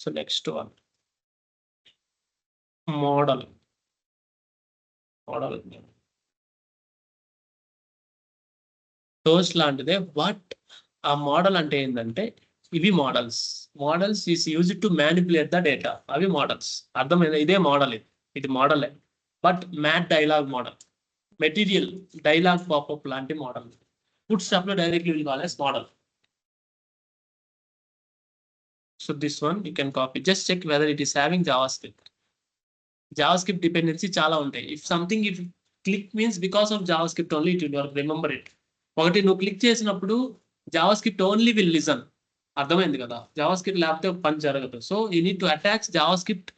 So next one, model. Toast లాంటిదే, but ఆ modal అంటే ఏంటంటే ఇవి modals is use to manipulate the data. అవి మోడల్స్. అర్థమైందా? ఇదే మోడల్. ఇది మోడలే, but Mat dialog modal, material dialog popup లాంటి మోడల్. బూట్ స్ట్రాప్ లో directly will call as modal. So this one you can copy. Just check whether it is having JavaScript. JavaScript dependency చాలా ఉంటాయి. if click means because of JavaScript only it will work. Remember it. ఒకటి నువ్వు click చేసినప్పుడు JavaScript only will listen. అర్థమైంది కదా? JavaScript లేకపోతే పని జరగదు. So you need to attach JavaScript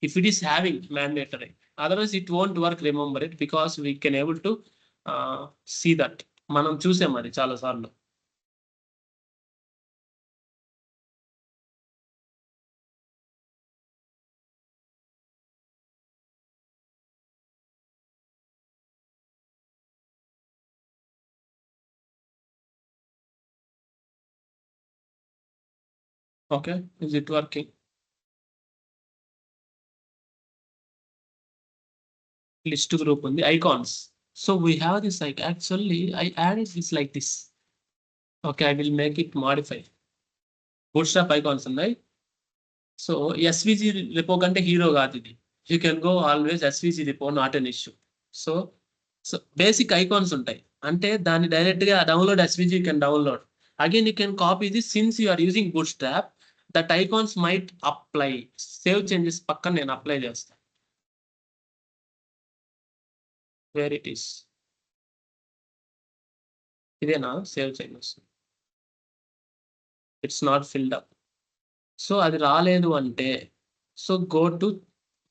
if it is having mandatory. Otherwise it won't work. Remember it, because we can able to see that. మనం చూసాం అది చాలా సార్లు. Okay, is it working? List group ఉంది, icons. So we have this, like, actually I added this like this. Okay, I will make it modify. Bootstrap icons ఉన్నాయి. So SVG repo కంటే hero కాదు ఇది. You can go always SVG repo, not an issue. So basic icons ఉంటాయి, అంటే దాన్ని direct గా download SVG you can download. Again you can copy this. Since you are using Bootstrap, that icons might apply. Save changes పక్కన నేను apply చేస్తాను. Where it is? ఇదేనా save changes? It's not filled up. So అది రాలేదు అంటే, so go to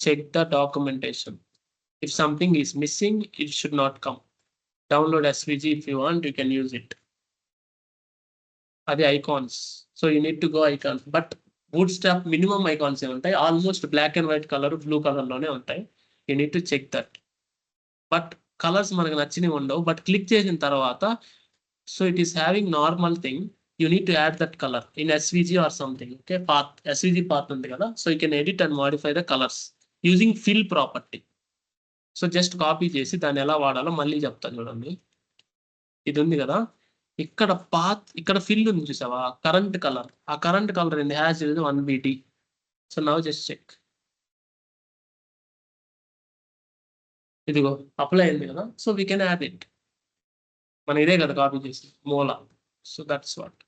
check the documentation. If something is missing, it should not come. Download SVG if you want, you can use it. అది icons. So you need to go icons. But Bootstrap minimum icons ఏ ఉంటాయి. Almost black and white color, blue color లోనే ఉంటాయి. You need to check that. But colours మనకు నచ్చినవి ఉండవు. But click చేసిన తర్వాత, so it is having normal thing. You need to add that color in SVG or something. Okay, path, SVG path ఉంది కదా. So you can edit and modify the colors using fill property. So just copy చేసి దాన్ని ఎలా వాడాలో మళ్ళీ చెప్తాను చూడండి. ఇది ఉంది కదా, ఇక్కడ పాత్, ఇక్కడ ఫిల్ ఉంది చూసావా, కరెంట్ కలర్. ఆ కరెంట్ కలర్ ఏంది? Hash 1BT. So now just check. ఇదిగో అప్లై అయింది కదా. So we can add it. మనం ఇదే కదా కాపీ చేసి మూల. So that's what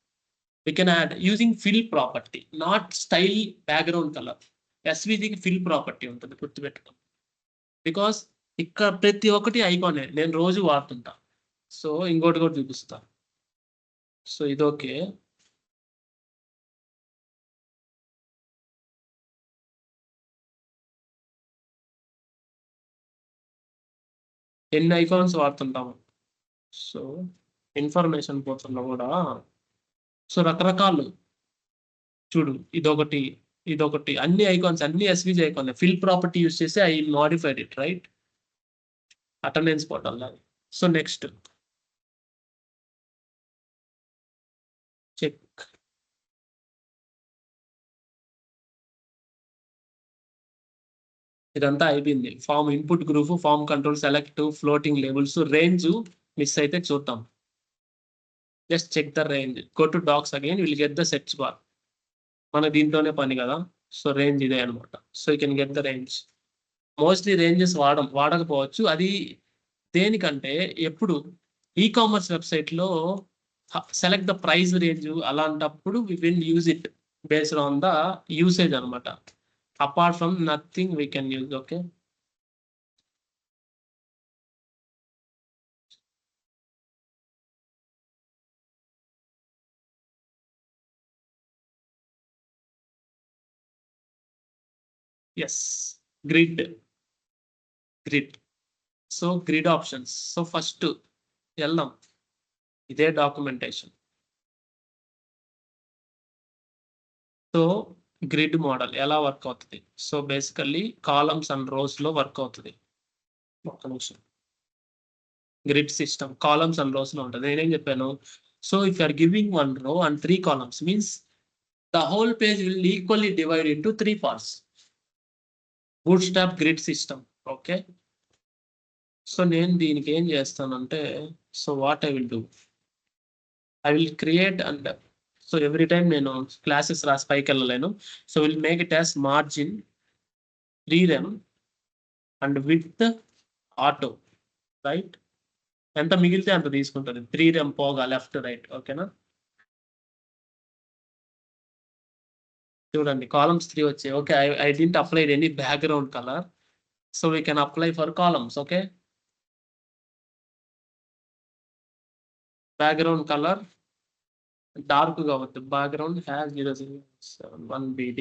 we can add using fill property, not style background color. SVG కి fill property ఉంటుంది, గుర్తుపెట్టుకో. బికాస్ ఇక్కడ ప్రతి ఒక్కటి ఐకానే నేను రోజు వాడుతుంటా. సో ఇంకోటి కూడా చూపిస్తా. సో ఇది ఓకే. ఎన్ని ఐకాన్స్ వాడుతుంటాము. సో ఇన్ఫర్మేషన్ పోతున్నా కూడా, సో రకరకాలు చూడు, ఇదొకటి అన్ని ఐకాన్స్, అన్ని SVG icon. Fill property use చేసి I modified it, right? Attendance portal. So next check. ఇదంతా అయిపోయింది. Form input group, form control, select, floating labels, range miss అయితే చూద్దాం. Just check the range. Go to docs again, will get the search bar. మన దీంట్లోనే పని కదా. సో range ఇదే అనమాట. So you can get the range. Mostly ranges వాడకపోవచ్చు. అది దేనికంటే, ఎప్పుడు ఈకామర్స్ వెబ్సైట్లో సెలెక్ట్ ద ప్రైస్ రేంజ్ అలాంటప్పుడు we will use it based on the usage అనమాట. Apart from nothing we can use. Okay, yes, grid. So grid options. So first వెళ్దాం, ఇదే documentation. So grid model ఎలా work అవుతుంది? So basically columns and rows లో work అవుతుంది. ఒక్క నిమిషం. Grid system columns and rows లో ఉంటుంది. నేనేం చెప్పాను? So if you are giving 1 row and 3 columns, means the whole page will equally divide into 3 parts. Bootstrap grid system. Okay, so నేను దీనికి ఏం చేస్తానంటే, so what I will do, I will create and so every time నేను క్లాసెస్ రాసి పైకి వెళ్ళలేను. So will make it as margin 3rem and with auto right. ఎంత మిగిలితే అంత తీసుకుంటుంది 3rem పోగా లెఫ్ట్ రైట్. ఓకేనా, చూడండి కాలమ్స్ 3 వచ్చాయి. Okay, I didn't apply any background colour, so we can apply for columns. Okay, background colour dark కావద్దు. Background has 001 BD.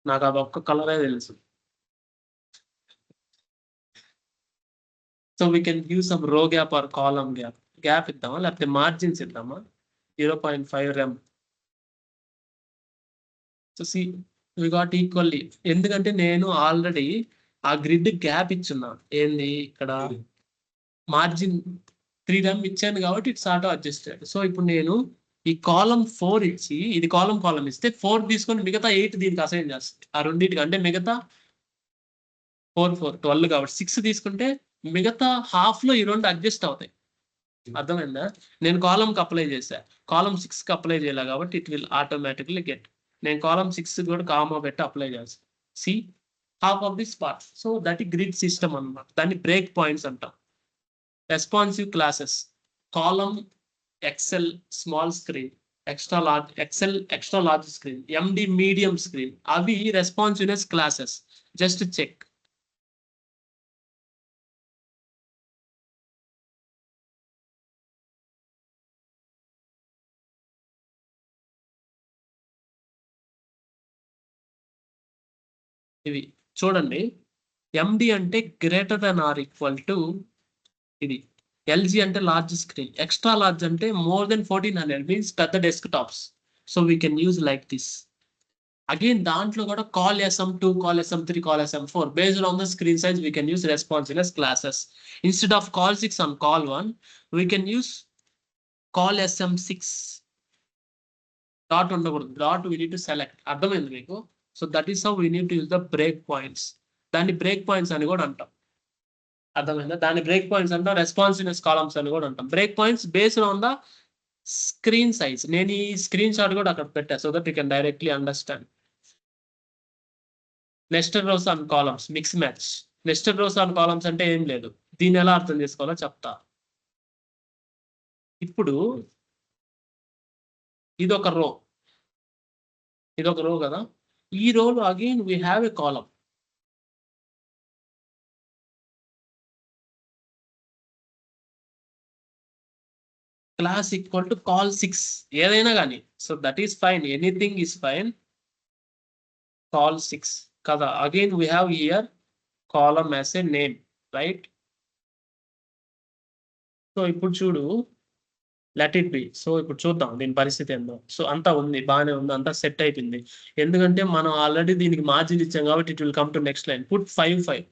నాకు అది ఒక్క కలరే తెలుసు. So we can give some row gap or column gap. Gap ఇద్దామా లేకపోతే margins ఇద్దామా? 0.5 rem. So see we got equally, ఎందుకంటే నేను ఆల్రెడీ ఆ గ్రిడ్ గ్యాప్ ఇచ్చున్నాను. ఏంది ఇక్కడ మార్జిన్ 3 rem ఇచ్చాను కాబట్టి ఇట్స్ ఆటో అడ్జస్టెడ్. సో ఇప్పుడు నేను ఈ కాలం 4 ఇచ్చి ఇది కాలం ఇస్తే 4 తీసుకొని మిగతా 8 దీనికి అసైన్ చేస్తుంది. ఆ రెండింటికి అంటే మిగతా 4 4 12 కాబట్టి 6 తీసుకుంటే మిగతా హాఫ్ లో ఈ రెండు అడ్జస్ట్ అవుతాయి. అర్థమైందా? నేను కాలంకి అప్లై చేశా, కాలం 6 కి అప్లై చేయాలి కాబట్టి ఇట్ విల్ ఆటోమేటిక్లీ గెట్. నేను కాలం 6 కూడా కామా పెట్టి అప్లై చేస్తాను. See half of this part. So that ఈ గ్రిడ్ సిస్టమ్ అన్నమాట. దాన్ని బ్రేక్ పాయింట్స్ అంటాం. Responsive classes column XL small screen, extra large XL extra large screen, MD medium screen, అవి responsiveness classes. Just check. ఇవి చూడండి, MD అంటే greater than or equal to ఇది, LG అంటే లార్జ్ స్క్రీన్, ఎక్స్ట్రా లార్జ్ అంటే more than 1400 means పెద్ద desktops. So we can use like this. Again దాంట్లో కూడా call SM2, call SM3, call SM4 based on the screen size we can use responsiveness classes. Instead of call 6 and call 1 we can use call SM6. Dot ఉండకూడదు, dot we need to select. అర్థమైంది మీకు? So that is how we need to use the break points. దాన్ని break points అని కూడా అంటాం. అర్థమైందా? దాన్ని break points అంటాం, రెస్పాన్సివ్నెస్ కాలమ్స్ అని కూడా అంటాం. Break points based on the screen size. నేను ఈ స్క్రీన్ షాట్ కూడా అక్కడ పెట్టా so that you can directly understand. Nested rows and columns mix match. Nested rows and columns అంటే ఏం లేదు, దీన్ని ఎలా అర్థం చేసుకోవాలో చెప్తా. ఇప్పుడు ఇదొక రో, ఇదొక రో కదా. ఈ రోలో again we have a column. Class equal to col 6 ఏదైనా కానీ. So that is fine, anything is fine. Col 6 కదా. Again we have here column as a name right. So ఇప్పుడు చూడు, లెట్ ఇట్ బి. సో ఇప్పుడు చూద్దాం దీని పరిస్థితి ఏందో. సో అంతా ఉంది, బాగానే ఉంది, అంతా సెట్ అయిపోయింది. ఎందుకంటే మనం ఆల్రెడీ దీనికి మార్జిన్ ఇచ్చాం కాబట్టి it will come to next line. Put 5 5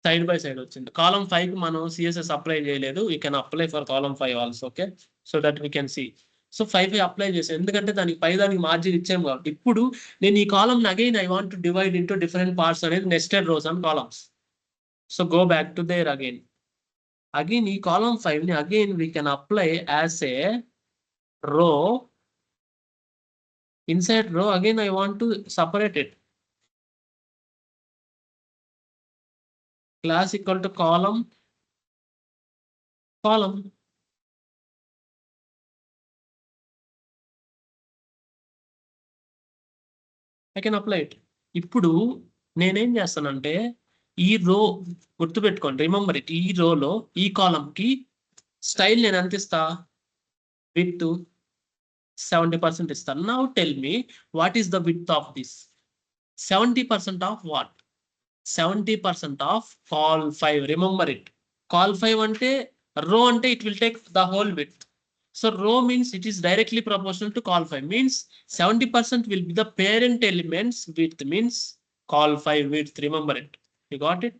side by side వచ్చింది. కాలమ్ 5 కి మనం సిఎస్ఎస్ అప్లై చేయలేదు. We can apply for column 5 also. Okay, so that we can see. So 5 apply చేసాం ఎందుకంటే దానికి పై దానికి మార్జిన్ ఇచ్చాం కాబట్టి. ఇప్పుడు నేను ఈ column again I want to divide into different parts అనేది nested rows and columns. So go back to there again. Again ఈ column 5 ని again we can apply as a row. Inside row again I want to separate it. Class equal to column. I can apply it. ఇప్పుడు నేనేం చేస్తానంటే ఈ రో గుర్తుపెట్టుకోండి, remember it. ఈ రోలో ఈ కాలమ్ కి స్టైల్ నేను ఎంత ఇస్తా? విత్ 70% ఇస్తాను. Now tell me what is the with of this? 70% of what? 70% of call 5. Remember it. Call 5 అంటే రో అంటే it will take the whole with. So రో means it is directly proportional to call 5 means 70% will be the parent elements width means call 5 width. Remember it. You got it?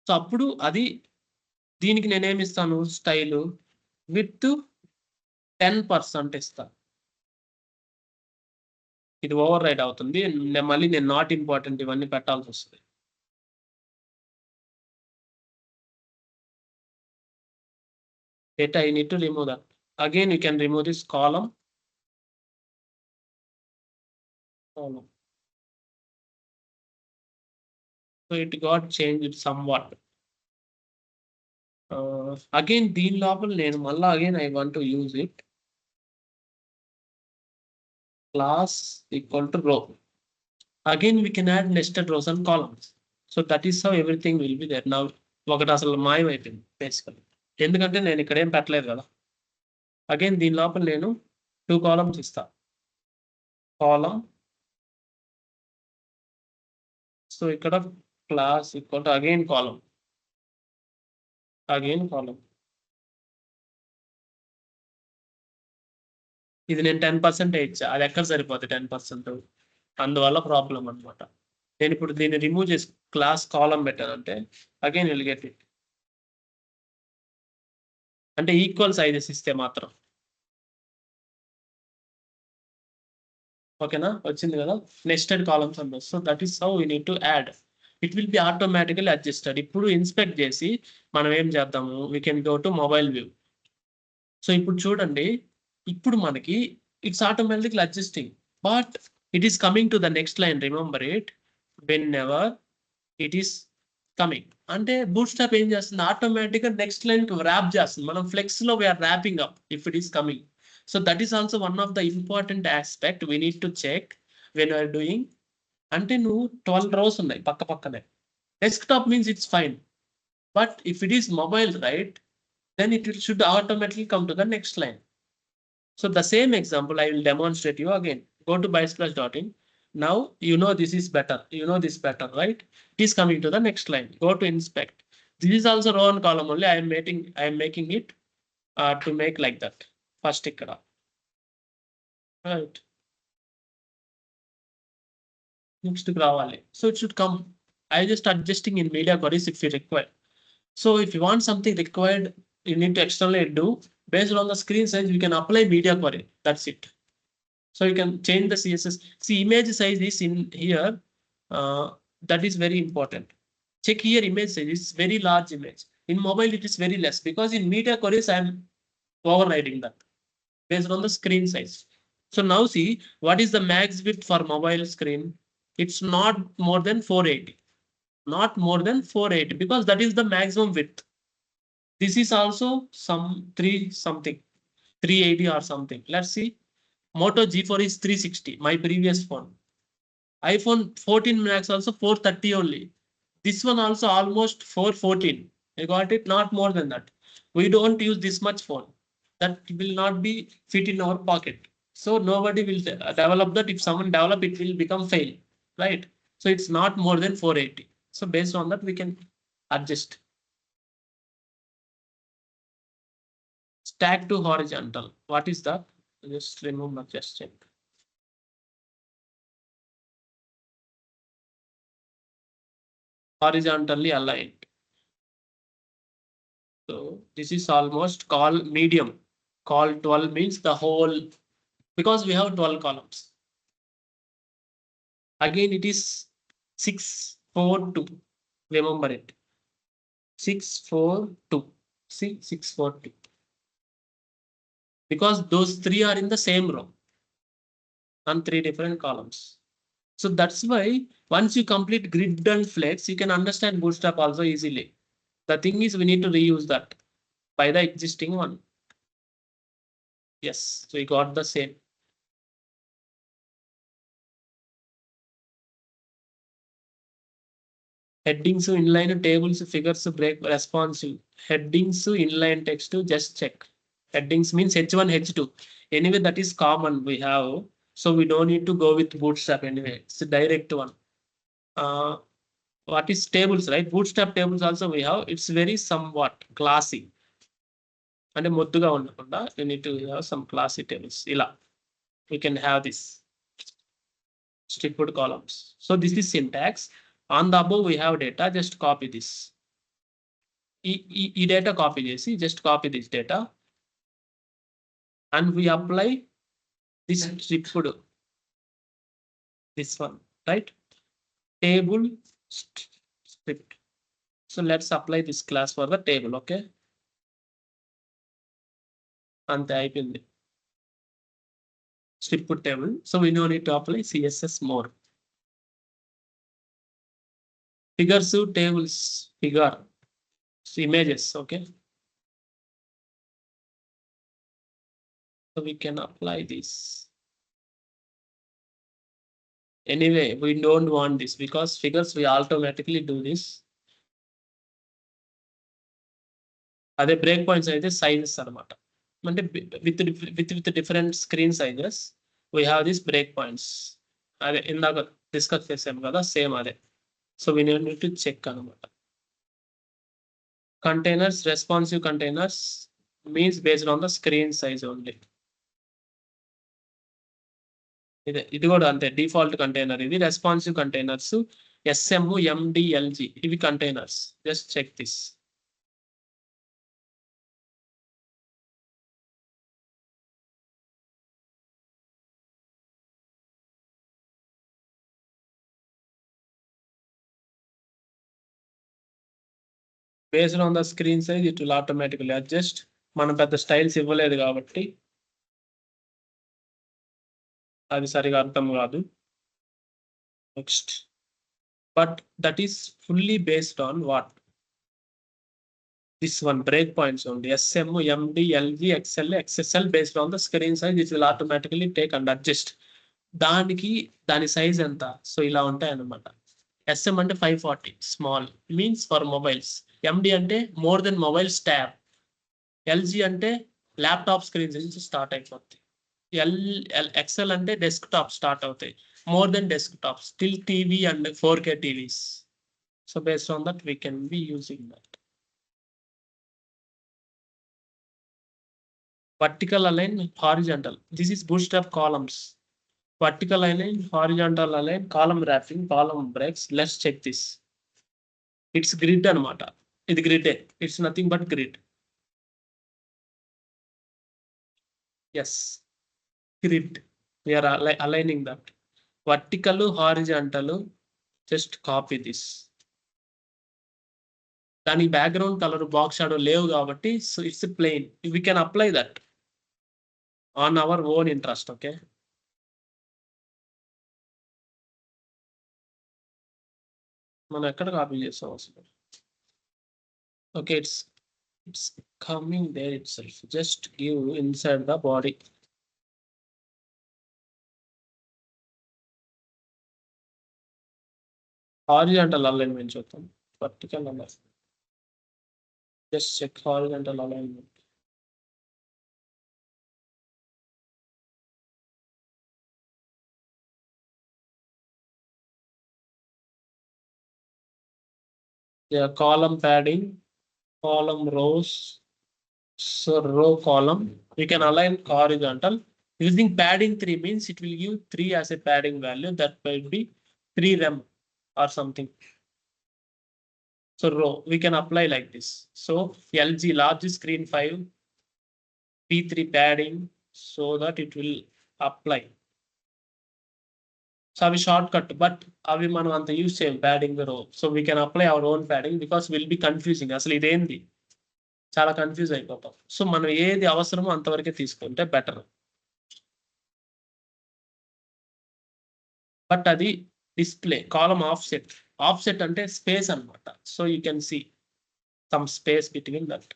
So అప్పుడు అది దీనికి నేనేమి ఇస్తాను? Style with 10% ఇస్తాను. ఇది over ride అవుతుంది. మళ్ళీ నేను నాట్ ఇంపార్టెంట్ ఇవన్నీ పెట్టాల్సి వస్తుంది. data, I need to remove that. Again, you can remove this column. So it got changed somewhat. Again, దీని లోపల నేను మళ్ళా again I want to use it. Class equal to row. Again, we can add nested rows and columns. So that is how everything will be there. Now, ఒకటి అసలు మాయమైపోయింది బేసికల్. ఎందుకంటే నేను ఇక్కడ ఏం పెట్టలేదు కదా. అగైన్ దీని లోపల నేను 2 కాలమ్స్ ఇస్తా. కాలమ్. సో ఇక్కడ class equal to again column. Again column. ఇది నేను 10% ఇచ్చా. అది ఎక్కడ సరిపోతుంది 10%? అందువల్ల ప్రాబ్లం అనమాట. నేను ఇప్పుడు దీన్ని రిమూవ్ చేసి క్లాస్ కాలమ్ పెట్టానంటే అగైన్ విల్ గెట్ ఇట్. అంటే ఈక్వల్ సైజెస్ ఇస్తే మాత్రం. ఓకేనా, వచ్చింది కదా నెస్టెడ్ కాలమ్స్ అంటే. So that is how we need to add. It will be automatically adjusted. ఇప్పుడు ఇన్స్పెక్ట్ చేసి మనం ఏం చేద్దాము, we can go to mobile view. So ఇప్పుడు చూడండి, ఇప్పుడు మనకి it's automatically adjusting, but it is coming to the next line. Remember it, whenever it is coming అంటే బూట్ స్ట్రాప్ ఏం చేస్తుంది, ఆటోమేటిక్గా నెక్స్ట్ లైన్ ర్యాప్ చేస్తుంది. మనం ఫ్లెక్స్ లో we are wrapping up if it is coming. So that is also one of the important aspect we need to check when we are doing. Ante nu 12 rows unnai pakka pakkane. Desktop means it's fine, but if it is mobile, right, then it should automatically come to the next line. So the same example I will demonstrate you again. Go to bytesplash.in. Now you know this is better. You know this better, right? It is coming to the next line. Go to inspect. This is also row and column only. I am making it to make like that. First ఇక్కడ. Right. Next రావాలి. So it should come. I just adjusting in media queries if you require. So if you want something required, you need to externally do. Based on the screen size, you can apply media query. That's it. So you can change the CSS. See, image size is in here. That is very important. Check here, image size is very large image. In mobile, it is very less because in media queries, I am overriding that based on the screen size. So now see, what is the max width for mobile screen? It's not more than 480. Not more than 480 because that is the maximum width. This is also some 380 or something. Let's see. Moto G4 is 360. My previous phone. iPhone 14 Max also 430 only. This one also almost 414. I got it. Not more than that. We don't use this much phone. That will not be fit in our pocket. So nobody will develop that. If someone develop, it will become fail, right? So it's not more than 480. So based on that, we can adjust. Stack to horizontal. What is that? Just remove my check. Horizontally aligned. So this is almost call medium. Call 12 means the whole, because we have 12 columns. Again, it is 642. Remember it. 642. See, 642. Because those three are in the same row on 3 different columns. So that's why once you complete grid and flex, you can understand Bootstrap also easily. The thing is, we need to reuse that by the existing one. Yes, so we got the same. Headings, inline tables, figures, break, responsive. Headings, inline text, just check. Headings means H1, H2. Anyway, that is common we have. So we don't need to go with Bootstrap anyway. It's a direct one. What is tables, right? Bootstrap tables also we have. It's very somewhat classy. And మొద్దుగా ఉండకుండా you need to have some classy tables. ఇలా we can have this stripped columns. So this is syntax. On the above we have data. Just copy this. ఈ data copy చేసి just copy this data and we apply this stripped, this one, right? Table stripped. So let's apply this class for the table. Okay. అంతే అయిపోయింది. Strip table. So we no need to apply CSS more. Figures, tables, figure, images. Okay. So we can apply this. Anyway, we don't want this because figures we automatically do this. అదే break points అయితే sizes అనమాట. అంటే with different screen sizes we have this break points. అదే ఇందాక discuss చేసాం కదా, same అదే. So we need to check అనమాట. Containers, responsive containers means based on the screen size only. ఇది కూడా అంతే, డిఫాల్ట్ కంటైనర్ ఇది. Responsive containers SM, MD, LG ఇవి containers. Just check this. Based on the screen size, it will automatically adjust. మనం పెద్ద styles ఇవ్వలేదు కాబట్టి అది సరిగా అర్థం కాదు. Next, but that is fully based on what? This one break points only. SM, MD, LG, XL, XSL based on the screen size it will automatically take and adjust. దాని size ఎంత? So ఇలా ఉంటాయి అన్నమాట. SM అంటే 540 small means for mobiles. MD అంటే more than mobiles tab. LG అంటే laptop screens నుంచి start అయిపోద్ది. ఎక్సెల్ అంటే డెస్క్టాప్ స్టార్ట్ అవుతాయి. More than desktop still TV and 4K TVs. So based on that we can be using that. Vertical align, horizontal. This is bootstrap columns. Vertical align, horizontal align, column wrapping, column breaks. Let's check this. It's grid anamata. ఇది grid. It's nothing but grid. Yes, grid. We are aligning that. Vertical, horizontal. Just copy this. దాని background colour box shadow లేవు కాబట్టి so it's plain. We can apply that on our own interest. Okay, మనం ఎక్కడ copy చేస్తాం అసలు? Okay, it's coming there itself. Just give inside the body. Horizontal alignment చూద్దాం. Vertical alignment. Just check horizontal alignment. Column padding, column rows. So row column we can align horizontal using padding 3 means it will give 3 as a padding value. That might be 3 rem or something. So row we can apply like this. So LG large screen 5 P3 padding so that it will apply. So అవి short cut, but అవి మనం అంత use చేయం padding రో. So we can apply our own padding because will be confusing. అసలు ఇదేంది, చాలా confuse అయిపోతాం. సో మనం ఏది అవసరమో అంతవరకే తీసుకుంటే బెటర్. బట్ అది డిస్ప్లే కాలమ్ ఆఫ్సెట్ అంటే స్పేస్ అనమాట. So you can see some space between that.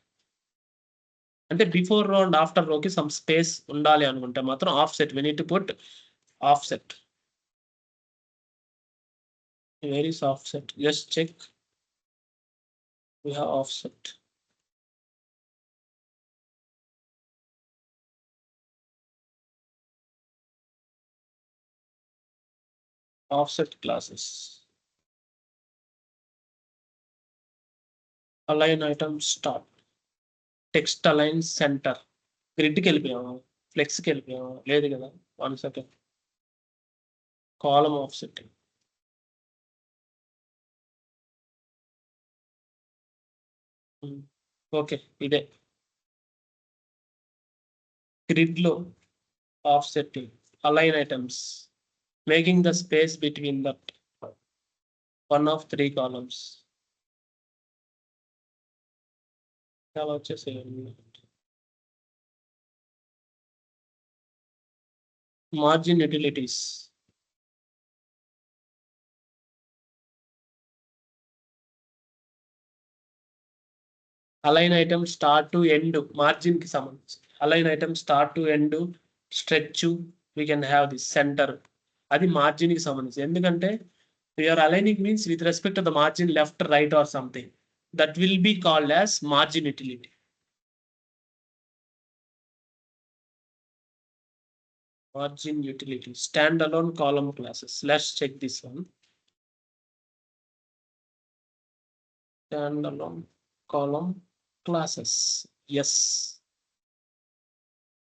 అంటే బిఫోర్ రో అండ్ ఆఫ్టర్ రోకి సమ్ స్పేస్ ఉండాలి అనుకుంటే మాత్రం offset we need to put offset. Where is offset? Just check. we have offset. Offset classes. Align item start. Text align center. Grid కి వెళ్ళిపోయాము, flex కి వెళ్ళిపోయాము, లేదు కదా. 1 second. Column offset. ఓకే, ఇదే గ్రిడ్ లో offsetting, align items, making the space between that one of 3 columns. చాలా వచ్చేసేయండి. Margin utilities. Align item start to end margin ki సంబంధించి. Align item start to end stretch we can have this center. అది margin కి సంబంధించి. ఎందుకంటే we are aligning means with respect to the margin left, right or something. That will be called as margin utility. Margin utility. Standalone column classes. Let's check this one. Standalone column classes. Yes.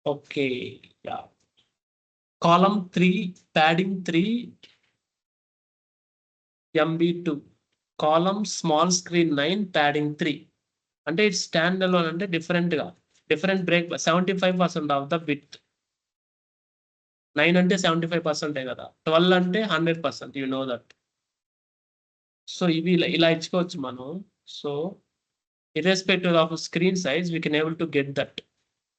Okay. Yeah. Column 3, padding 3, MB2. Column small screen 9, padding 3. అంటే it's stand alone అంటే different break 75% of the bit. 9 అంటే 75% కదా, 12 అంటే 100%. You know that. So ఇవి ఇలా ఇచ్చుకోవచ్చు మనం. So irrespective of screen size we can able to get that.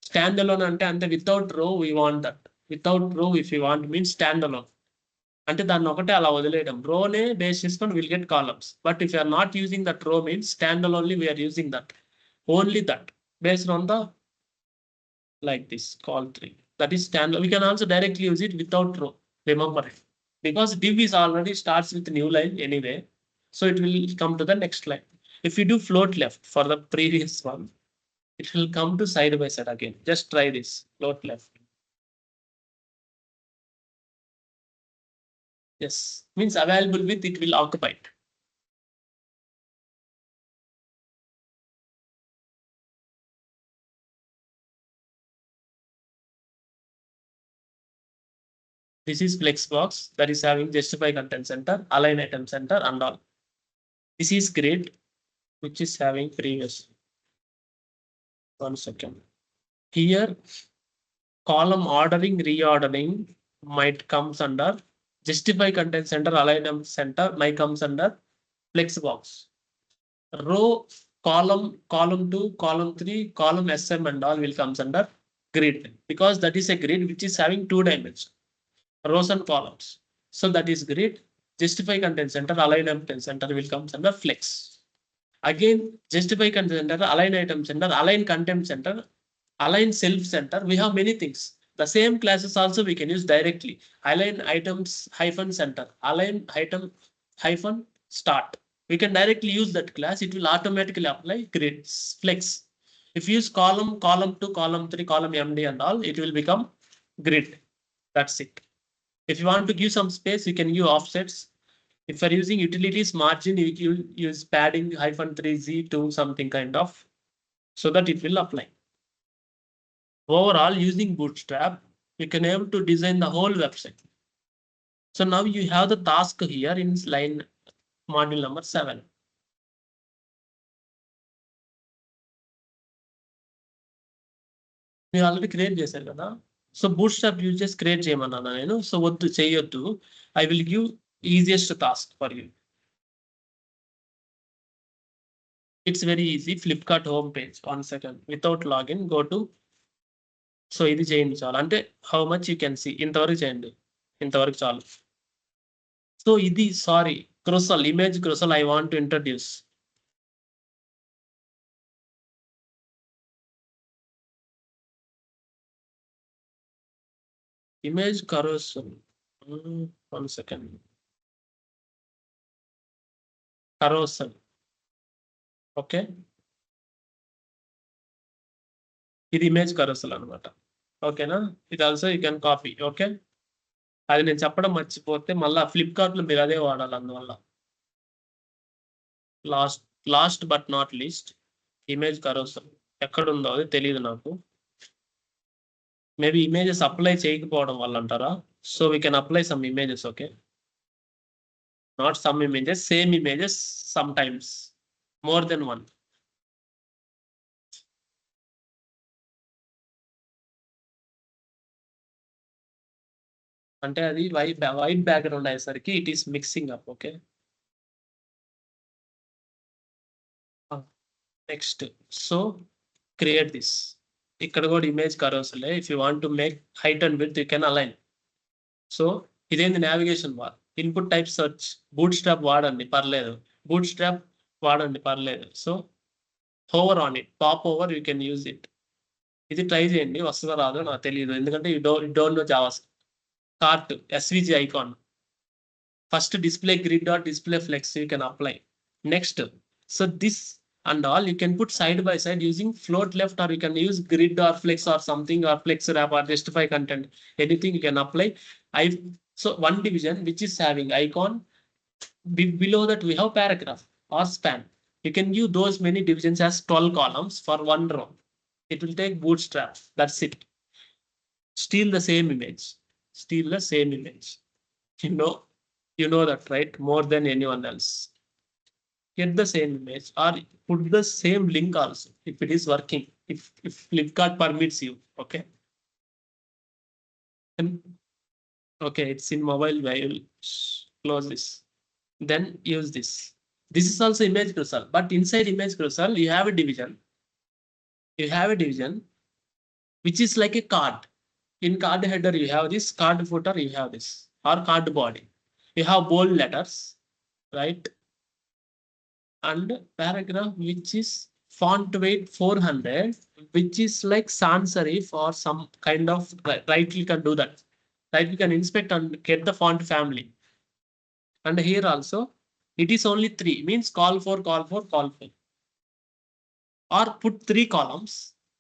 Standalone అంటే అంతే without row we want that. Without row if you want means standalone. అంటే దాన్ని ఒకటే అలా వదిలేయడం. రోనే బేస్ చేసుకొని will get columns. But if you're not using that row means stand only we're using that. Only that based on the like this call 3. That is standalone. We can also directly use it without row. Remember it. Because div is already starts with new line anyway. So it will come to the next line. If you do float left for the previous one, it will come to side by side again. Just try this float left. Yes, means available with it will occupy it. This is Flexbox that is having justify content center, align item center and all. This is grid which is having previous. 1 second. Here column ordering, reordering might comes under justify content center, align item center might comes under Flexbox. Row, column 2, column 3, column SM and all will comes under grid, because that is a grid which is having 2 dimensions, rows and columns. So that is grid. Justify content center, align item center will comes under flex. Again, justify content center, align item center, align content center, align self center. We have many things. The same classes also we can use directly. Align items hyphen center, align item hyphen start. We can directly use that class. It will automatically apply grids flex. If you use column 2, column 3, column MD and all, it will become grid. That's it. If you want to give some space, you can use offsets. If you're using utilities margin, you use padding -3Z2 something kind of, so that it will apply. Overall, using Bootstrap, you can able to design the whole website. So now you have the task here in line module number 7. మీరు already create చేశారు కదా. So Bootstrap use చేసి create చేయమన్నాను నేను. So వద్దు, చేయొద్దు. I will give easiest task for you. It's very easy. Flipkart home page. 1 second. Without login go to. So ఇది చేయండి చాలు. అంటే how much you can see, ఇంతవరకు చేయండి, ఇంతవరకు చాలు. సో ఇది sorry carousel, image carousel I want to introduce. Image carousel. 1 second. Carousel. Okay, ఇది ఇమేజ్ carousel అనమాట. ఓకేనా? ఇది also you can copy. Okay, అది నేను చెప్పడం మర్చిపోతే మళ్ళీ ఫ్లిప్కార్ట్ లో మీరు అదే వాడాలి. అందువల్ల last but not least image carousel ఎక్కడుందో అది తెలియదు నాకు. మేబీ ఇమేజెస్ అప్లై చేయకపోవడం వల్ల అంటారా? So we can apply some images. Okay, not some images, same images some times, more than one. అంటే అది వైట్ బ్యాక్గ్రౌండ్ అయ్యేసరికి it is mixing up. Okay, next. So create this. ఇక్కడ కూడా image carousel. If you want to make height and width you can align. So ఇదేంది navigation bar. Input type search, Bootstrap వాడండి పర్లేదు, Bootstrap వాడండి పర్లేదు. So hover on it, pop over, you can use it. ఇది try చేయండి, వస్తుందో రాదో నాకు తెలియదు, ఎందుకంటే you don't know Java. Cart SVG icon, first display grid or display flex you can apply. Next, so this and all you can put side by side using float left, or you can use grid or flex or something, or flex wrap or justify content, anything you can apply. So one division which is having icon, below that we have paragraph or span. You can use those many divisions as 12 columns for one row. It will take bootstrap, that's it. Steal the same image, steal the same image, you know that, right? More than anyone else. Get the same image or put the same link also if it is working, if Flipkart permits you. Okay. And okay, it's in mobile. I will close this. Then use this. This is also image carousel, but inside image carousel you have a division. You have a division which is like a card. In card header you have this, card footer you have this, or card body. You have bold letters, right? And paragraph which is font weight 400, which is like sans serif or some kind of, right click and do that. Right click and inspect and get the font family. And here also it is only 3, means call for. Or put 3 columns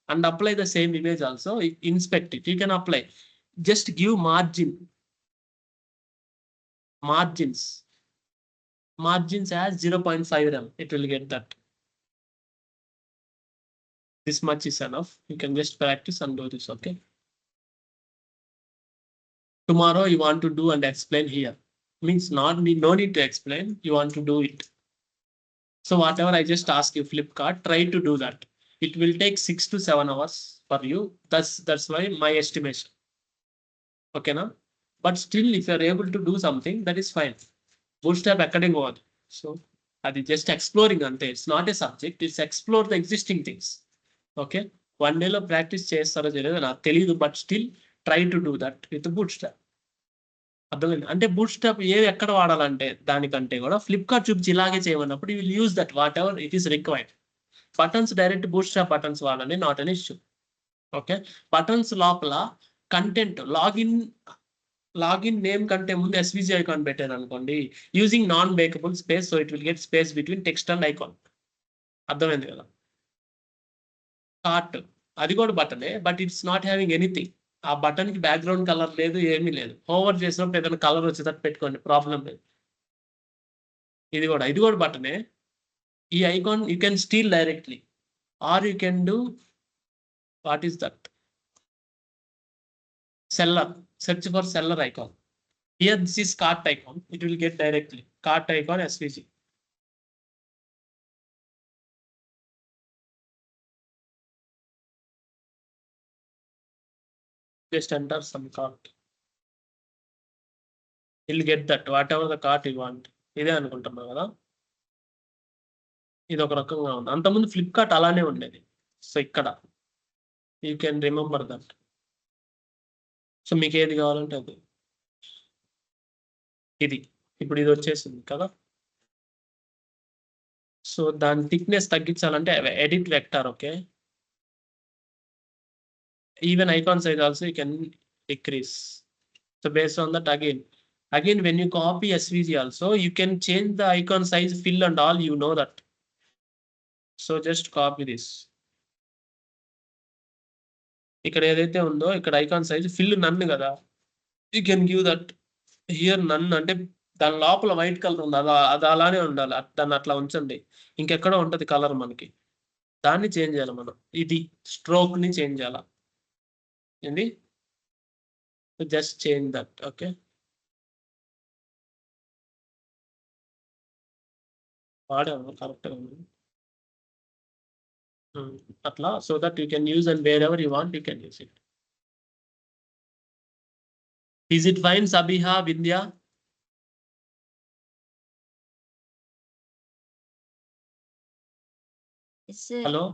and apply the same image also, inspect it, you can apply. Just give margins as 0.5 rem, it will get that. This much is enough. You can just practice and do this. Okay. Tomorrow you want to do and explain here. Means no need to explain. You want to do it. So whatever I just ask you, Flipkart, try to do that. It will take 6 to 7 hours for you. That's why my estimation. Okay, now. But still, if you are able to do something, that is fine. Bootstrap academic word. So that is just exploring ante. It's not a subject. It's explore the existing things. Okay. 1 day of practice చేస్తారో తెలియదు నాకు తెలియదు, but still try to do that with boot strap. అర్థమైంది అంటే boot strap ఏవి ఎక్కడ వాడాలంటే దానికంటే కూడా ఫ్లిప్కార్ట్ చూపించి ఇలాగే చేయమన్నప్పుడు you will use that whatever it is required. Buttons direct Bootstrap buttons వాడండి, not an issue. Okay. Buttons లోపల కంటెంట్ లాగిన్ నేమ్ కంటే ముందు ఎస్విజి ఐకాన్ పెట్టారు అనుకోండి, using non breakable space, so it will get space between text and icon. అర్థమైంది కదా. Cart అది కూడా బటనే, but it's not having anything. ఆ బటన్ కి బ్యాక్గ్రౌండ్ కలర్ లేదు, ఏమీ లేదు. ఓవర్ చేసినప్పుడు ఏదైనా కలర్ వచ్చేటట్టు పెట్టుకోండి, ప్రాబ్లం లేదు. ఇది కూడా బటనే. ఈ icon you can steal directly, or you can do what is that, seller, search for seller icon. Here this is cart icon, it will get directly cart icon SVG. Just enter some cart, you'll get that whatever the cart you want. ఇదే అనుకుంటున్నా కదా. ఇది ఒక రకంగా ఉంది, అంతకుముందు Flipkart అలానే ఉండేది. సో ఇక్కడ you can remember that. So మీకు ఏది కావాలంటే అది. ఇది ఇప్పుడు ఇది వచ్చేసింది కదా. సో దాని థిక్నెస్ తగ్గించాలంటే edit vector. Okay. Even icon size also you can decrease. So based on that, again when you copy SVG also you can change the icon size, fill and all, you know that. So just copy this. ఇక్కడ ఏదైతే ఉందో ఇక్కడ icon size fill నన్ను కదా, you can give that here నన్ను, అంటే దాని లోపల వైట్ కలర్ ఉంది, అది అలానే ఉండాలి, దాన్ని అట్లా ఉంచండి. ఇంకెక్కడో ఉంటుంది కలర్ మనకి, దాన్ని చేంజ్ చేయాలి మనం. ఇది స్ట్రోక్ ని చేంజ్ చేయాలి. ఏంది, జస్ట్ చేంజ్ దట్. ఓకే. వాడాము కరెక్ట్గా atla, so that you can use and wherever you want you can use it. Is it fine, Sabiha, Vidya? Yes, sir. Hello.